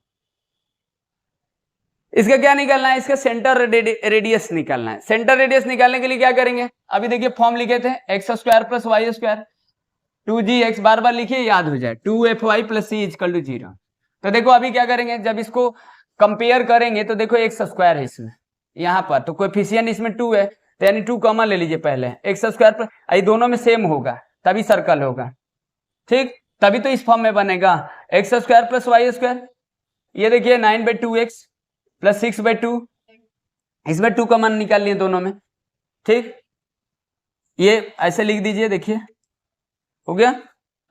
इसका क्या निकालना है, इसका सेंटर रेडियस निकालना है। सेंटर रेडियस निकालने के लिए क्या करेंगे, अभी देखिए फॉर्म लिखे थे x² + y², 2gx बार बार लिखिए याद हो जाए, 2fy + c = 0। तो देखो अभी क्या करेंगे, जब इसको कंपेयर करेंगे तो देखो x² है इसमें, यहाँ पर तो कोएफिशिएंट इसमें 2 है, तो यानी 2 कॉमन ले लीजिए पहले, x² ये दोनों में सेम होगा तभी सर्कल होगा। ठीक, तभी तो इस फॉर्म में बनेगा x² + y², ये देखिए 9/2x + 6/2, इसमें 2 कॉमन निकाल लिए दोनों में। ठीक, ये ऐसे लिख दीजिए, देखिए हो गया,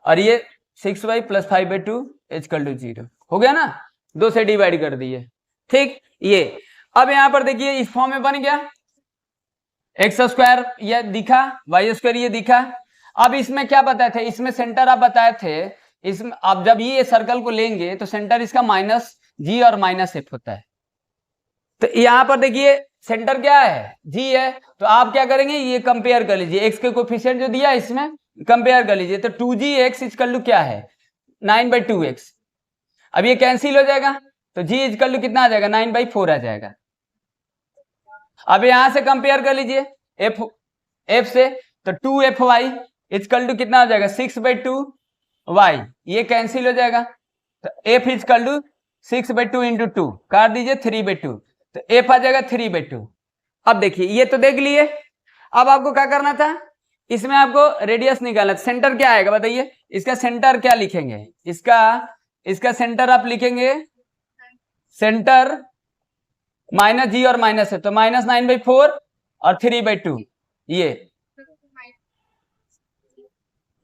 और ये 6y + 5/2 = 0 हो गया ना, 2 से डिवाइड कर दिए। ठीक, ये अब यहां पर देखिए इस फॉर्म में बन गया, x² ये दिखा, y² ये दिखा। अब इसमें क्या बताए थे, इसमें सेंटर आप बताए थे, इसमें आप जब ये सर्कल को लेंगे तो सेंटर इसका -g और -f होता है। तो यहां पर देखिए सेंटर क्या है, g है, तो आप क्या करेंगे, ये कंपेयर कर लीजिए, x के कोएफिशिएंट जो दिया है इसमें कंपेयर कर लीजिए, तो 2gx = क्या है 9/2x। अब ये कैंसिल हो जाएगा, तो g = कितना आ जाएगा 9/4 आ जाएगा। अब यहां से कंपेयर कर लीजिए f से, तो 2fy = कितना हो जाएगा 6/2y, ये कैंसिल हो जाएगा, तो f = 6/2 × 2 काट दीजिए 3/2, तो f आ जाएगा 3/2। अब देखिए ये तो देख लिए, अब आपको क्या करना था, इसमें आपको रेडियस निकालना था। सेंटर क्या आएगा बताइए, इसका सेंटर क्या लिखेंगे, इसका सेंटर आप लिखेंगे, सेंटर -g और -f, तो -9/4 और 3/2,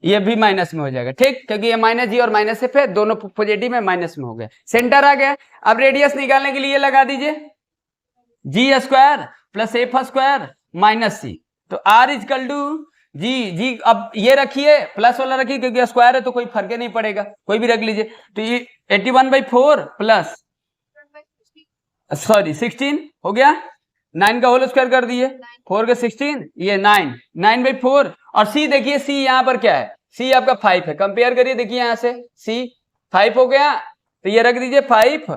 ये भी माइनस में हो जाएगा। ठीक, क्योंकि ये -g और -f है, दोनों पॉजिटिव में माइनस में हो गए, सेंटर आ गया। अब रेडियस निकालने के लिए ये लगा दीजिए, g² + f² - c, तो r = g। अब ये रखिए प्लस वाला रखिए, क्योंकि स्क्वायर है तो कोई फर्क नहीं पड़ेगा, कोई भी रख लीजिए। तो ये 81/4 प्लस 16 हो गया, 9 का होल स्क्वायर कर दिए, 4 का 16, ये 9/4, और c देखिए, c यहाँ पर क्या है, c आपका 5 है, कंपेयर करिए, देखिए यहाँ से c 5 हो गया, तो ये रख दीजिए 5।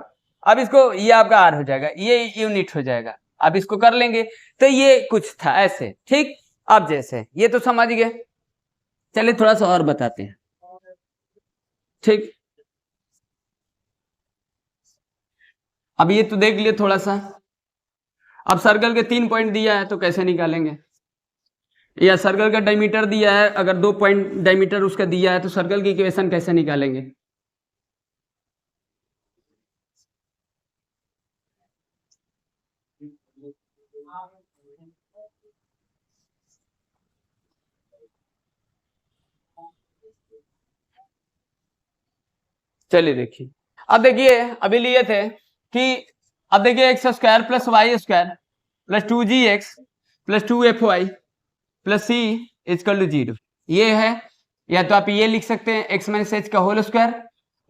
अब इसको ये आपका r हो जाएगा, ये यूनिट हो जाएगा, अब इसको कर लेंगे। तो ये कुछ था ऐसे। ठीक, अब जैसे ये तो समझ गए, चलिए थोड़ा सा और बताते हैं। ठीक, अब ये तो देख लिए थोड़ा सा, अब सर्कल के 3 पॉइंट दिया है तो कैसे निकालेंगे, या सर्कल का डायमीटर दिया है, अगर 2 पॉइंट डायमीटर उसका दिया है तो सर्कल की इक्वेशन कैसे निकालेंगे। चलिए देखिए, अब देखिए अभी लिए थे कि अब देखिए x square plus Y square plus 2gx plus 2fy plus c equal to 0, ये है। या तो आप ये लिख सकते हैं एक्स माइनस एच का होल स्क्वायर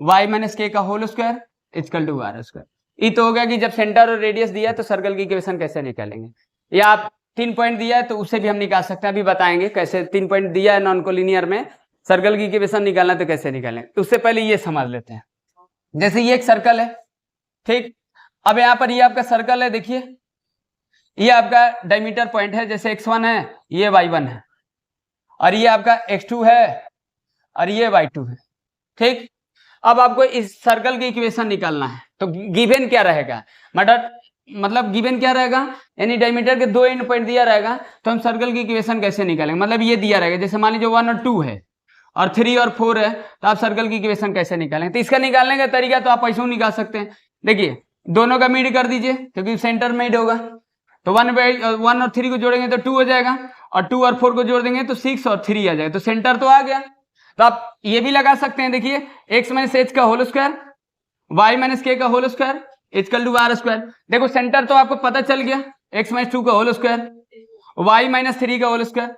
वाई माइनस के का whole square equal to are square. ये तो हो गया कि जब सेंटर और रेडियस दिया है तो सर्कल की इक्वेशन कैसे निकालेंगे। या आप 3 पॉइंट दिया है तो उससे भी हम निकाल सकते हैं, अभी बताएंगे कैसे। 3 पॉइंट दिया है नॉन कोलिनियर में, सर्कल की इक्वेशन निकालना तो कैसे निकालेंगे। तो उससे पहले ये समझ लेते हैं। जैसे ये एक सर्कल है, ठीक। अब यहाँ पर ये आपका सर्कल है, देखिए ये आपका डायमीटर पॉइंट है, जैसे x1 है, ये y1 है, और ये आपका x2 है और ये y2 है, ठीक। अब आपको इस सर्कल की इक्वेशन निकालना है, तो गिवन क्या रहेगा, मतलब गिवन क्या रहेगा, यानी डायमीटर के 2 एंड पॉइंट दिया रहेगा, तो हम सर्कल की इक्वेशन कैसे निकालेंगे। मतलब ये दिया रहेगा, जैसे मान लीजिए 1 और 2 है और 3 और 4 है, तो आप सर्कल की इक्वेशन कैसे निकालेंगे। तो इसका निकालने का तरीका तो आप ऐसे ही निकाल सकते हैं। देखिए दोनों का मिड कर दीजिए, क्योंकि सेंटर मिड होगा, तो 1 और 3 को जोड़ेंगे तो 2 हो जाएगा, और 2 और 4 को जोड़ देंगे तो 6 और 3 आ जाएगा, तो सेंटर तो आ गया। तो आप ये भी लगा सकते हैं, देखिए एक्स माइनस एच का होल स्क्वायर वाई माइनस के का whole square equal to are square. देखो सेंटर तो आपको पता चल गया, एक्स माइनस 2 का होल स्क्वायर वाई माइनस 3 का होल स्क्वायर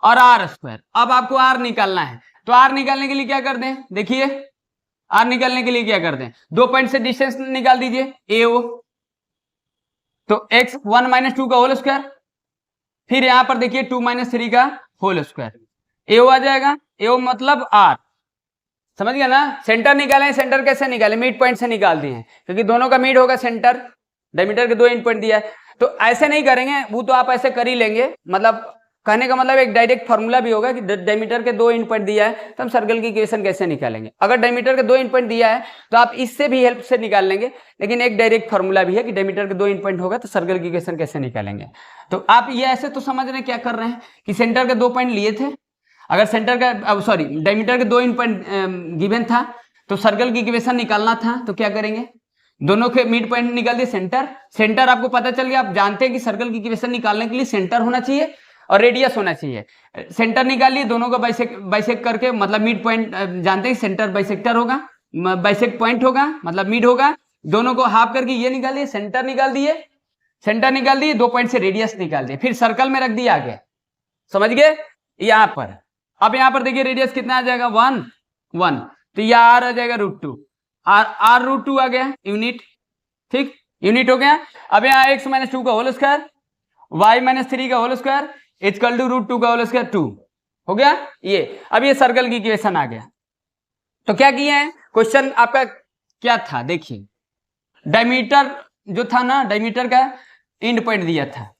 और आर स्क्वायर। अब आपको आर निकालना है, तो आर निकालने के लिए क्या कर दें, देखिए आर निकालने के लिए क्या कर दें, 2 पॉइंट से डिस्टेंस निकाल दीजिए ए ओ, तो एक्स 1 माइनस 2 का होल स्क्वायर, फिर यहां पर देखिए 2 माइनस 3 का होल स्क्वायर, एओ आ जाएगा, एओ मतलब आर, समझ गया ना। सेंटर निकालें, सेंटर कैसे निकालें, मिड पॉइंट से निकाल दिए हैं, क्योंकि दोनों का मिड होगा सेंटर, डायमीटर के 2 एंड पॉइंट दिया है। तो ऐसे नहीं करेंगे, वो तो आप ऐसे कर ही लेंगे, मतलब कहने का मतलब एक डायरेक्ट फॉर्मूला भी होगा कि डायमीटर के 2 एंड पॉइंट दिया है तो हम सर्कल की इक्वेशन कैसे निकालेंगे। अगर डायमीटर के 2 एंड पॉइंट दिया है तो आप इससे भी हेल्प से निकाल लेंगे, लेकिन एक डायरेक्ट फॉर्मूला भी है कि डायमीटर के 2 एंड पॉइंट होगा तो सर्कल की इक्वेशन कैसे निकालेंगे। तो आप ये ऐसे तो समझ रहे हैं क्या कर रहे हैं कि सेंटर के 2 पॉइंट लिए थे, अगर सेंटर का सॉरी डायमीटर के 2 एंड पॉइंट गिवन था तो सर्कल की इक्वेशन निकालना था, तो क्या करेंगे, दोनों के मिड पॉइंट निकाल दिए, सेंटर आपको पता चल गया। आप जानते हैं कि सर्कल की इक्वेशन निकालने के लिए सेंटर होना चाहिए और रेडियस होना चाहिए। सेंटर निकालिए, दोनों को बाइसेक्ट करके, मतलब मिड पॉइंट जानते हैं सेंटर बाइसेक्टर होगा, बाइसेक्ट पॉइंट होगा मतलब मिड होगा, दोनों को हाफ करके ये निकालिए, सेंटर निकाल दिए, 2 पॉइंट से रेडियस निकाल दिए, फिर सर्कल में रख दिए आगे, समझ गए। यहां पर अब यहां पर देखिए रेडियस कितना आ जाएगा 1, तो यह आर आ जाएगा √2, आर √2 आ गया यूनिट, ठीक, यूनिट हो गया। अब यहाँ एक्स माइनस 2 का होल स्क्वायर वाई माइनस 3 का होल स्क्वायर इजकल टू √2 का होल स्क्वायर 2 हो गया ये। अब ये सर्कल की इक्वेशन आ गया। तो क्या किए हैं, क्वेश्चन आपका क्या था, देखिए डायमीटर जो था ना, डायमीटर का एंड पॉइंट दिया था,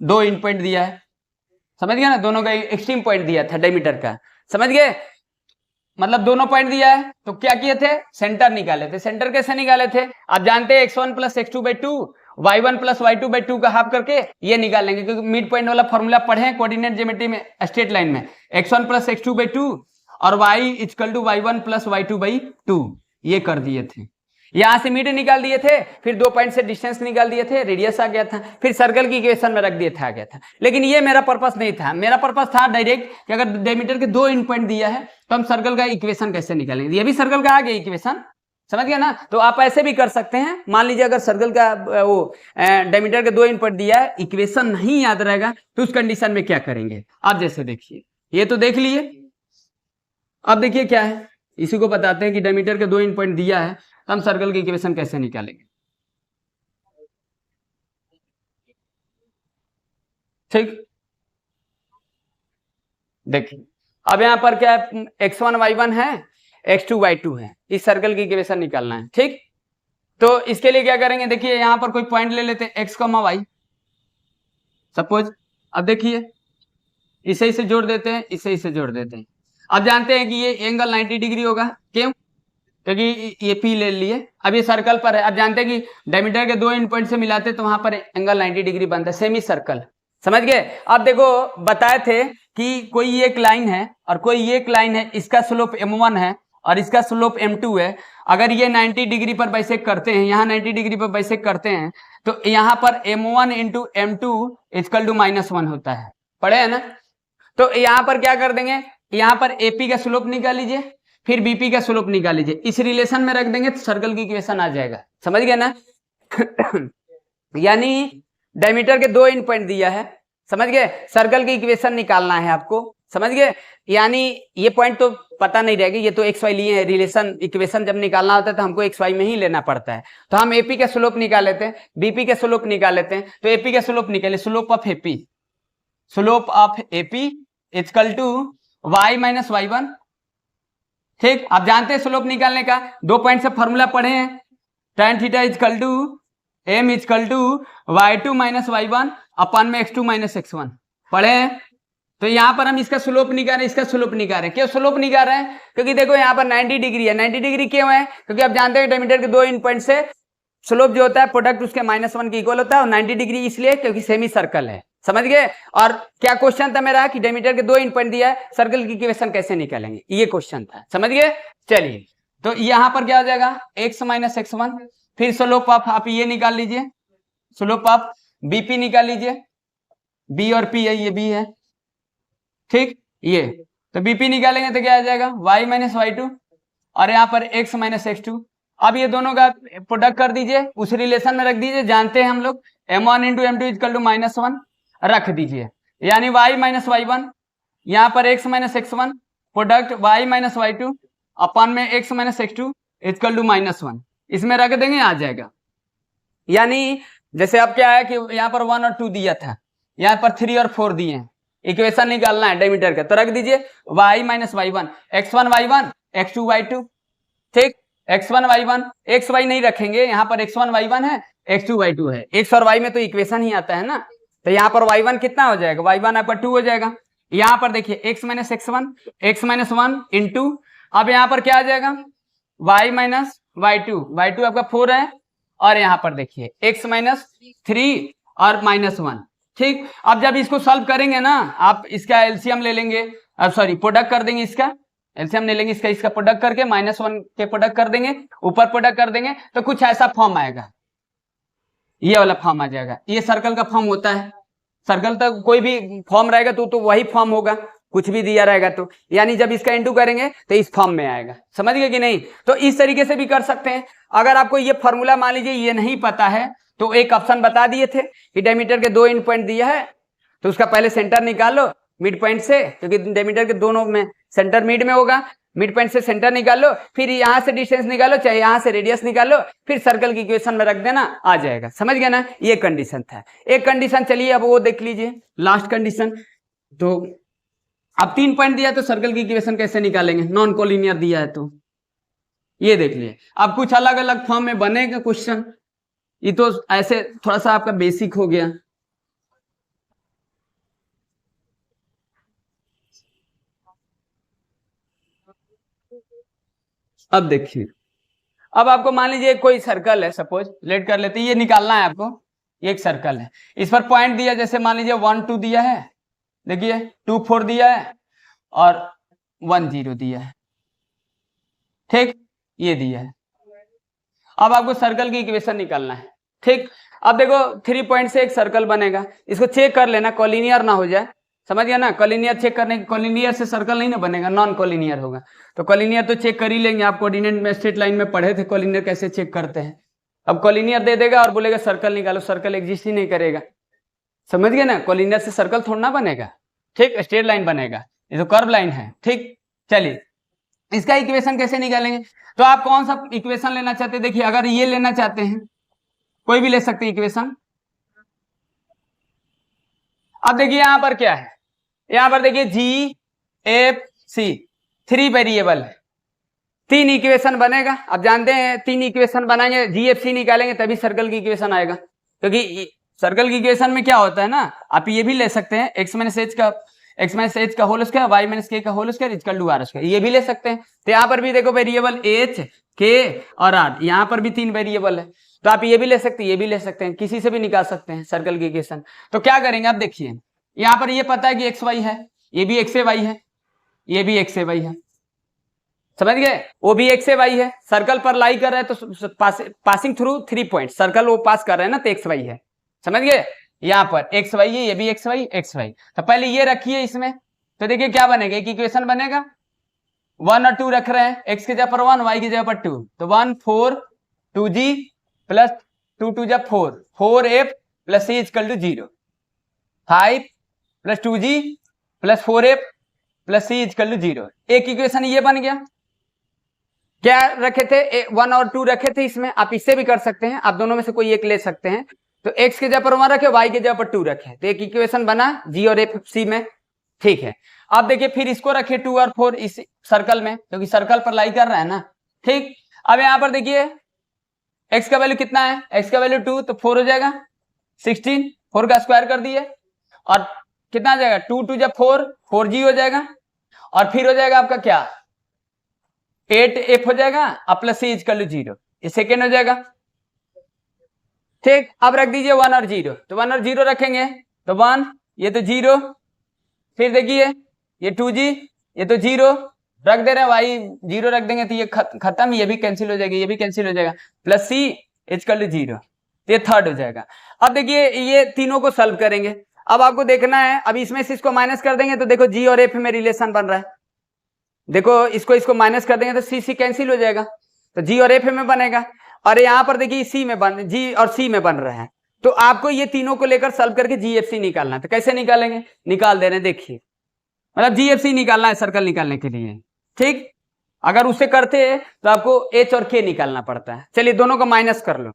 2 एंड पॉइंट दिया है, समझ गया ना, दोनों का एक्सट्रीम पॉइंट दिया था डायमीटर का, समझ गए, मतलब दोनों पॉइंट दिया है। तो क्या किए थे, सेंटर निकाले थे। सेंटर कैसे निकाले थे, आप जानते हैं x1 plus x2/2 y1 plus y2/2 का हाफ करके ये निकालेंगे, क्योंकि मिड पॉइंट वाला फॉर्मूला पढ़े हैं कोऑर्डिनेट ज्योमेट्री में, स्ट्रेट लाइन में, x1 प्लस x2/2 और y equal to y1 plus y2/2 ये कर दिए थे। यहां से मिड निकाल दिए थे, फिर 2 पॉइंट से डिस्टेंस निकाल दिए थे, रेडियस आ गया था, फिर सर्कल की इक्वेशन में रख दिए थे, आ गया था। लेकिन ये मेरा पर्पस नहीं था, मेरा पर्पस था डायरेक्ट कि अगर डायमीटर के 2 एंड पॉइंट दिया है तो हम सर्कल का इक्वेशन कैसे निकालेंगे। ये भी सर्कल का आ गया इक्वेशन, समझ गया ना। तो आप ऐसे भी कर सकते हैं, मान लीजिए अगर सर्कल का वो डायमीटर के 2 एंड पॉइंट दिया है, इक्वेशन नहीं याद रहेगा, तो उस कंडीशन में क्या करेंगे। आप जैसे देखिए, ये तो देख लिए, अब देखिए क्या है, इसी को बताते हैं कि डायमीटर के 2 एंड पॉइंट दिया है, हम सर्कल की इक्वेशन कैसे निकालेंगे, ठीक। देखिए अब यहां पर क्या है, x1 y1 है, x2 y2 है, इस सर्कल की इक्वेशन निकालना है, ठीक। तो इसके लिए क्या करेंगे, देखिए यहां पर कोई पॉइंट ले लेते हैं x, y सपोज। अब देखिए इसे इसे जोड़ देते हैं, इसे इसे जोड़ देते हैं। अब जानते हैं कि ये एंगल 90 डिग्री होगा, क्यों, क्योंकि ये P ले लिए। अब ये सर्कल पर है, आप जानते हैं कि डायमीटर के 2 एंड पॉइंट से मिलाते तो वहां पर एंगल 90 डिग्री बनता है, सेमी सर्कल, समझ गए। अब देखो बताए थे कि कोई एक लाइन है और कोई एक लाइन है, इसका स्लोप m1 है और इसका स्लोप m2 है। अगर ये 90 डिग्री पर बाइसेक्ट करते हैं, यहाँ 90 डिग्री पर बाइसेक्ट करते हैं, तो यहाँ पर m1 into m2 equal to -1 होता है, पढ़े है ना। तो यहाँ पर क्या कर देंगे, यहाँ पर AP का स्लोप निकाल लीजिए, फिर बीपी का स्लोप निकाल लीजिए, इस रिलेशन में रख देंगे तो सर्कल की इक्वेशन आ जाएगा। समझ गए ना? यानी डायमीटर के 2 एंड पॉइंट दिया है, समझ गए, सर्कल की इक्वेशन निकालना है आपको, समझ गए। यानी ये पॉइंट तो पता नहीं रहेगी, ये तो एक्स वाई लिए हैं, रिलेशन इक्वेशन जब निकालना होता है तो हमको एक्स वाई में ही लेना पड़ता है। तो हम एपी का स्लोप निकाल लेते हैं, बीपी का स्लोप निकाल लेते हैं। तो एपी का स्लोप निकाले, slope of AP, slope of AP equal to y minus Y one. ठीक, आप जानते हैं स्लोप निकालने का 2 पॉइंट से फॉर्मूला पढ़े हैं, tan theta equal to M equal to Y two minus Y one अपन में X two minus X one पढ़े हैं। तो यहाँ पर हम इसका स्लोप निकाल रहे हैं, इसका स्लोप निकाल रहे हैं। क्यों स्लोप निकाल रहे हैं? क्योंकि देखो यहाँ पर 90 डिग्री है। 90 डिग्री क्यों है? क्योंकि आप जानते हैं डायमीटर के 2 एंड पॉइंट से स्लोप जो होता है प्रोडक्ट उसके -1 के इक्वल होता है, और 90 डिग्री इसलिए क्योंकि सेमी सर्कल है। समझ गए? और क्या क्वेश्चन था मेरा कि डायमीटर के 2 एंड पॉइंट दिया है, सर्कल की इक्वेशन कैसे निकालेंगे, ये क्वेश्चन था। समझ गए? चलिए, तो यहाँ पर क्या हो जाएगा, x माइनस एक्स वन। फिर स्लोप ऑफ आप ये निकाल लीजिए, स्लोप ऑफ बीपी निकाल लीजिए, बी और पी है, ये बी है, ठीक। ये तो बीपी निकालेंगे तो क्या आ जाएगा, y माइनस वाई टू, और यहाँ पर x माइनस एक्स टू। अब ये दोनों का प्रोडक्ट कर दीजिए, उस रिलेशन में रख दीजिए, जानते हैं हम लोग m1 into m two equal to -1 रख दीजिए, यानी y माइनस वाई वन, यहाँ पर x minus X one, product y minus Y two अपन में x minus X two equal to -1, इसमें रख देंगे, आ जाएगा। यानी जैसे अब क्या है कि यहाँ पर 1 और 2 दिया था, यहाँ पर 3 और 4 दिए हैं, इक्वेशन निकालना है डायमीटर का, तो रख दीजिए y minus Y one, x1 y1 x2 y2, ठीक। x1 y1, xy नहीं रखेंगे, यहाँ पर x1 y1 है, x2 y2 है, x और y में तो इक्वेशन ही आता है ना, तो यहाँ पर y1 कितना हो जाएगा, y1 आपका 2 हो जाएगा। यहाँ पर देखिए x minus x1 x minus 1 into, अब यहाँ पर क्या आ जाएगा, y माइनस y2 आपका 4 है, और यहाँ पर देखिए x माइनस 3 और -1, ठीक। अब जब इसको सॉल्व करेंगे ना, आप इसका एलसीएम ले लेंगे, अब सॉरी प्रोडक्ट कर देंगे, इसका एलसीएम ले लेंगे, इसका प्रोडक्ट करके -1 के प्रोडक्ट कर देंगे, ऊपर प्रोडक्ट कर देंगे, तो कुछ ऐसा फॉर्म आएगा, ये वाला फॉर्म आ जाएगा। ये सर्कल का फॉर्म होता है, सर्कल तक कोई भी फॉर्म रहेगा तो वही फॉर्म होगा, कुछ भी दिया रहेगा तो, यानी जब इसका इंटू करेंगे तो इस फॉर्म में आएगा। समझ गए कि नहीं? तो इस तरीके से भी कर सकते हैं। अगर आपको ये फॉर्मूला मान लीजिए ये नहीं पता है, तो एक ऑप्शन बता दिए थे कि डायमीटर के 2 एंड पॉइंट दिया है, तो उसका पहले सेंटर निकाल लो मिड पॉइंट से, क्योंकि डायमीटर के दोनों में सेंटर मिड में होगा, मिड पॉइंट से सेंटर निकाल लो, फिर यहाँ से डिस्टेंस निकालो, चाहे यहाँ से रेडियस निकालो, फिर सर्कल की इक्वेशन में रख देना, आ जाएगा। समझ गया ना? ये कंडीशन था। एक कंडीशन चलिए अब वो देख लीजिए, लास्ट कंडीशन। तो अब 3 पॉइंट दिया तो सर्कल की इक्वेशन कैसे निकालेंगे, नॉन कोलिनियर दिया है तो ये देख लिए। अब कुछ अलग अलग फॉर्म में बनेगा क्वेश्चन, ये तो ऐसे थोड़ा सा आपका बेसिक हो गया। अब देखिए, अब आपको मान लीजिए कोई सर्कल है, सपोज लेट कर लेते हैं, ये निकालना है आपको, ये एक सर्कल है, इस पर पॉइंट दिया, जैसे मान लीजिए 1 2 दिया है, देखिए 2 4 दिया है और 1 0 दिया है, ठीक, ये दिया है। अब आपको सर्कल की इक्वेशन निकालना है, ठीक। अब देखो 3 पॉइंट से एक सर्कल बनेगा, इसको चेक कर लेना कोलिनियर ना हो जाए, समझ गया ना? कोलिनियर चेक करने, कोलिनियर से सर्कल नहीं ना बनेगा, नॉन कोलिनियर होगा। तो कोलिनियर तो चेक कर ही लेंगे, आप कोऑर्डिनेट में स्ट्रेट लाइन में पढ़े थे कोलिनियर कैसे चेक करते हैं। अब कोलिनियर दे देगा और बोलेगा सर्कल निकालो, सर्कल एग्जिस्ट ही नहीं करेगा। समझ गए ना? कोलिनियर से सर्कल थोड़ा ना बनेगा, ठीक, स्ट्रेट लाइन बनेगा, ये तो कर्व लाइन है, ठीक। चलिए इसका इक्वेशन कैसे निकालेंगे? तो आप कौन सा इक्वेशन लेना चाहते हैं? देखिए अगर ये लेना चाहते हैं, कोई भी ले सकते हैं इक्वेशन। अब देखिए यहां पर क्या है, यहां पर देखिए जी एफ सी 3 वेरिएबल है, 3 इक्वेशन बनेगा। अब जानते हैं 3 इक्वेशन बनाएंगे, जी एफ सी निकालेंगे तभी सर्कल की इक्वेशन आएगा, क्योंकि सर्कल की इक्वेशन में क्या होता है ना, आप ये भी ले सकते हैं x माइनस एच का होल स्क्वायर, y माइनस के का whole square equal to r square, ये भी ले सकते हैं। तो यहाँ पर भी देखो वेरिएबल h k और r, यहाँ पर भी 3 वेरिएबल है, तो आप ये भी ले सकते हैं, ये भी ले सकते हैं, किसी से भी निकाल सकते हैं सर्कल की इक्वेशन। तो क्या करेंगे, आप देखिए यहाँ पर ये पता है कि एक्स वाई है, ये भी एक्स ए वाई है, ये भी एक्स ए वाई है, समझ गए? वो भी एक्स ए वाई है, सर्कल पर लाई कर रहे हैं तो पासिंग थ्रू 3 पॉइंट, सर्कल वो पास कर रहे हैं ना, तो एक्स वाई है, समझ गए? यहाँ पर एक्स वाई है, ये भी एक्स वाई एक्स वाई। तो पहले ये रखिए इसमें, तो देखिए क्या बनेगा, एक इक्वेशन बनेगा 1 और 2 रख रहे हैं, x की जगह पर 1, y की जगह पर 2, तो 1 4 2g प्लस 2 2 जा 4 4f plus c equal to 0, 5 plus 2g plus 4f plus c equal to 0। एक इक्वेशन ये बन गया। क्या रखे थे, 1 और 2 रखे थे इसमें, आप इससे भी कर सकते हैं, आप दोनों में से कोई एक ले सकते हैं। तो x की जगह पर 1 रखे, y की जगह पर 2 रखे, तो एक इक्वेशन बना g और f c में, ठीक है। अब देखिए फिर इसको रखे 2 और 4 इस सर्कल में, क्योंकि सर्कल पर लाई कर रहा है ना, ठीक। अब यहां पर देखिए x का वैल्यू कितना है, x का वैल्यू 2, तो 4 हो जाएगा 16, 4 का स्क्वायर कर दिए, और कितना आ जाएगा 2 2 जब 4 4g हो जाएगा, और फिर हो जाएगा आपका क्या 8f हो जाएगा, और प्लस c इक्वल टू 0, ये सेकेंड हो जाएगा, ठीक। अब रख दीजिए 1 और 0, तो 1 और 0 रखेंगे तो 1, ये तो 0, फिर देखिए ये 2g, ये तो 0 रख दे रहे हैं, y 0 रख देंगे तो ये खत्म, ये भी कैंसिल हो जाएगा, ये भी कैंसिल हो जाएगा, प्लस c इक्वल टू 0, तो ये थर्ड हो जाएगा। अब देखिए ये तीनों को सॉल्व करेंगे। अब आपको देखना है, अब इसमें से इसको माइनस कर देंगे तो देखो g और f में रिलेशन बन रहा है, देखो इसको माइनस कर देंगे तो c कैंसिल हो जाएगा, तो g और f में बनेगा, और यहाँ पर देखिए c में बन g और c में बन रहा है। तो आपको ये तीनों को लेकर सॉल्व करके GFC निकालना है। तो कैसे निकालेंगे, निकाल दे रहे हैं, देखिए मतलब GFC निकालना है सर्कल निकालने के लिए, ठीक। अगर उसे करते हैं तो आपको H और K निकालना पड़ता है। चलिए दोनों को माइनस कर लो।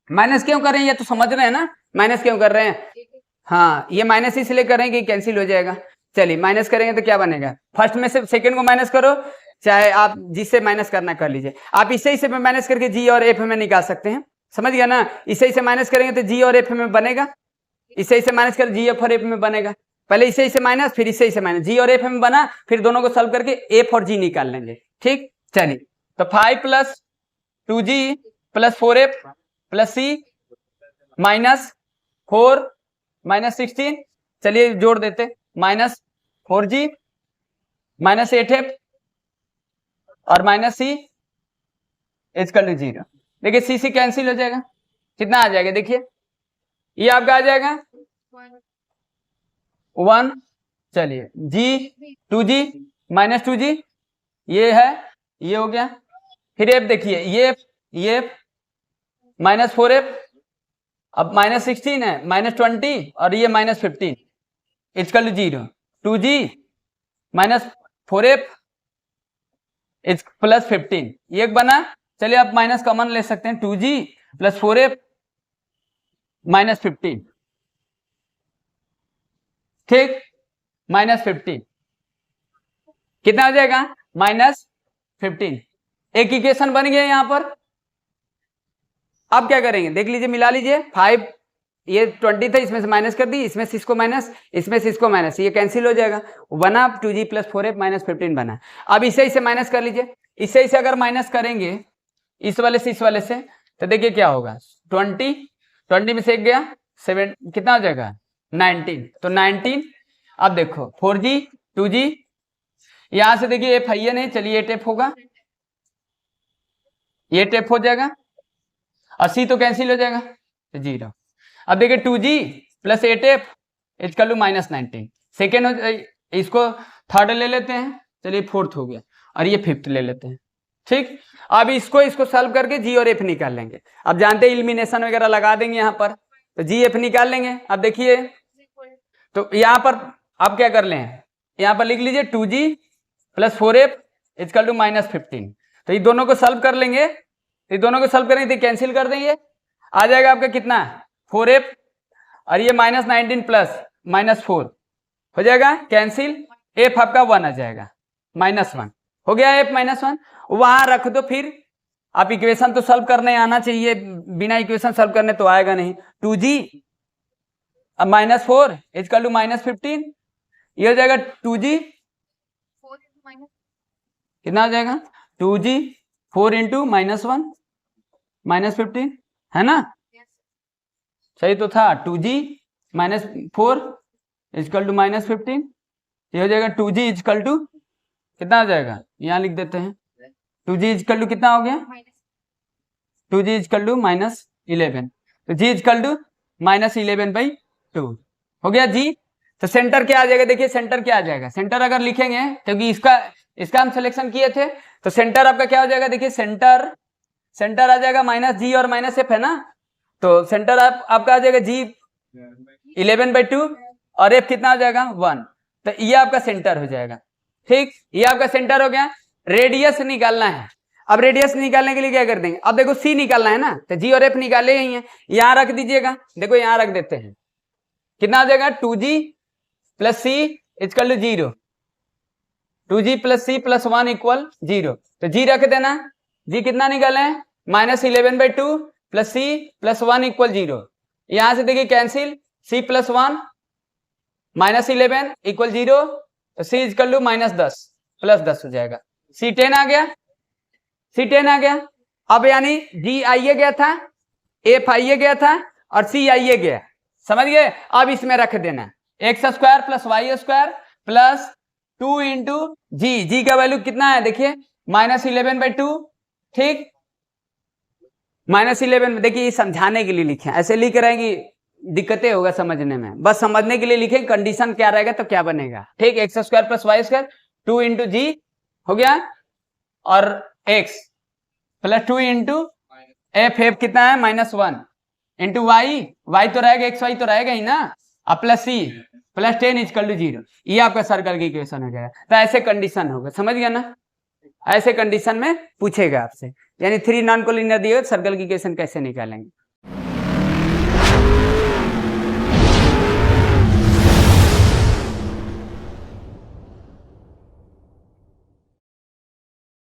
माइनस क्यों कर रहे हैं, ये तो समझ रहे हैं ना, माइनस क्यों कर रहे हैं, हाँ ये माइनस इसलिए कर रहे हैं कि कैंसिल हो जाएगा। चलिए माइनस करेंगे तो क्या बनेगा, फर्स्ट में से सेकंड को माइनस करो, चाहे आप जिससे माइनस करना कर लीजिए। आप इसे माइनस करके जी और एफ में निकाल सकते हैं, समझ गया ना। इसे माइनस करेंगे तो जी और एफ में बनेगा, इसे माइनस कर जी और एफ में बनेगा। पहले इसे माइनस, फिर इसे माइनस, जी और एफ में बना, फिर दोनों को सॉल्व करके एफ और जी निकाल लेंगे, ठीक। चलिए तो 5 plus 2g plus 4f plus c minus 4 minus 16, चलिए जोड़ देते, माइनस 4g माइनस 8f और माइनस c इक्वल टू 0। देखिए c कैंसिल हो जाएगा, कितना आ जाएगा, देखिए ये आपका आ जाएगा 1, चलिए g 2g माइनस 2g ये है, ये हो गया। फिर f देखिए ये माइनस 4f, अब माइनस 16 है, माइनस 20 और ये minus 15 equal to 0। 2g minus 4f plus 15 ये एक बना। चलिए आप माइनस कॉमन ले सकते हैं, 2g प्लस 4f माइनस 15, ठीक, माइनस 15 कितना हो जाएगा, माइनस 15। एक इक्वेशन बन गया यहां पर। अब क्या करेंगे, देख लीजिए, मिला लीजिए, 5 ये 20 था, इसमें से माइनस कर दी, इसमें से इसको माइनस, इसमें से इसको माइनस, ये कैंसिल हो जाएगा, बना 2g प्लस 4f माइनस 15 बना। अब इसे माइनस कर लीजिए, इसे अगर माइनस करेंगे इस वाले से इस वाले से, तो देखिए क्या होगा, 20 में से एक गया 7, कितना हो जाएगा 19, तो 19। अब देखो 4g 2g, यहां से देखिए एफ है नहीं, चलिए 8f होगा, ये 8f हो जाएगा, और c तो कैंसिल हो जाएगा, तो 0। अब देखिए 2g plus 8f equal to minus 19, second हो, इसको थर्ड ले लेते हैं, चलिए फोर्थ हो गया, और ये फिफ्थ ले लेते हैं, ठीक। अब इसको सॉल्व करके जी और एफ निकाल लेंगे। अब जानते हैं एलिमिनेशन वगैरह लगा देंगे यहाँ पर, तो जी एफ निकाल लेंगे। अब देखिए तो यहाँ पर आप क्या कर लें, यहाँ पर लिख लीजिए 2g plus 4f equal to minus 15, तो ये दोनों को सॉल्व कर लेंगे, ये दोनों को सॉल्व करेंगे तो कैंसिल कर देंगे, आ जाएगा आपका कितना 4f, और ये माइनस 19 प्लस माइनस 4 हो जाएगा कैंसिल, f आपका 1 आ जाएगा, -1 हो गया, f -1 वहां रख दो। फिर आप इक्वेशन तो सॉल्व करने आना चाहिए, बिना इक्वेशन सॉल्व करने तो आएगा नहीं। 2g अब -4 इक्वल टू -15, ये हो जाएगा 2g कितना हो जाएगा 2g 4 इंटू -1 -15 है ना, सही तो था। 2g -4 इक्वल टू -15, ये हो जाएगा 2g इक्वल टू कितना हो जाएगा, यहाँ लिख देते हैं 2g इक्वल टू कितना हो गया, 2g इक्वल टू -11, तो g इक्वल टू -11/2 हो गया जी। तो सेंटर क्या आ जाएगा, देखिए सेंटर क्या आ जाएगा, सेंटर अगर लिखेंगे क्योंकि इसका हम सिलेक्शन किए थे, तो सेंटर आपका क्या हो जाएगा, देखिए सेंटर आ जाएगा -g और -f है ना, तो सेंटर आपका आ जाएगा g 11/2 और f कितना आ जाएगा 1, तो ये आपका सेंटर हो जाएगा। ठीक, ये आपका सेंटर हो गया। रेडियस निकालना है। अब रेडियस निकालने के लिए क्या कर देंगे, अब देखो c निकालना है ना, तो g और f निकाले ही हैं, यहां रख दीजिएगा, देखो यहां रख देते हैं, कितना आ जाएगा 2g + c = 0, 2g + c + 1 = 0, तो g रख देना, g कितना निकाले हैं -11/2 + c + 1 = 0, यहां से देखिए कैंसिल, c + 1 -11 = 0, तो c = -10 + 10 हो जाएगा, c 10 आ गया, c 10 आ गया। अब यानी g आइए गया था, f आइए गया था और c आइए गया, समझ गए। अब इसमें रख देना x² + y² + 2 × g का वैल्यू कितना है, देखिए -11/2, ठीक, -11 देखिए समझाने के लिए लिखे, ऐसे लिख रहे हैं कि दिक्कतें होगा समझने में, बस समझने के लिए लिखे कंडीशन क्या रहेगा तो क्या बनेगा, ठीक, x² + y² 2 × g हो गया और x + 2 × f कितना है -1 × y तो रहेगा, xy तो रहेगा ही ना, अब +c + 10 = 0, ये आपका सर्कल की इक्वेशन हो जाएगा। तो ऐसे कंडीशन होगा, समझ गया ना, ऐसे कंडीशन में पूछेगा आपसे, यानी 3 नॉन कोलिनियर दिए सर्कल की इक्वेशन कैसे निकालेंगे।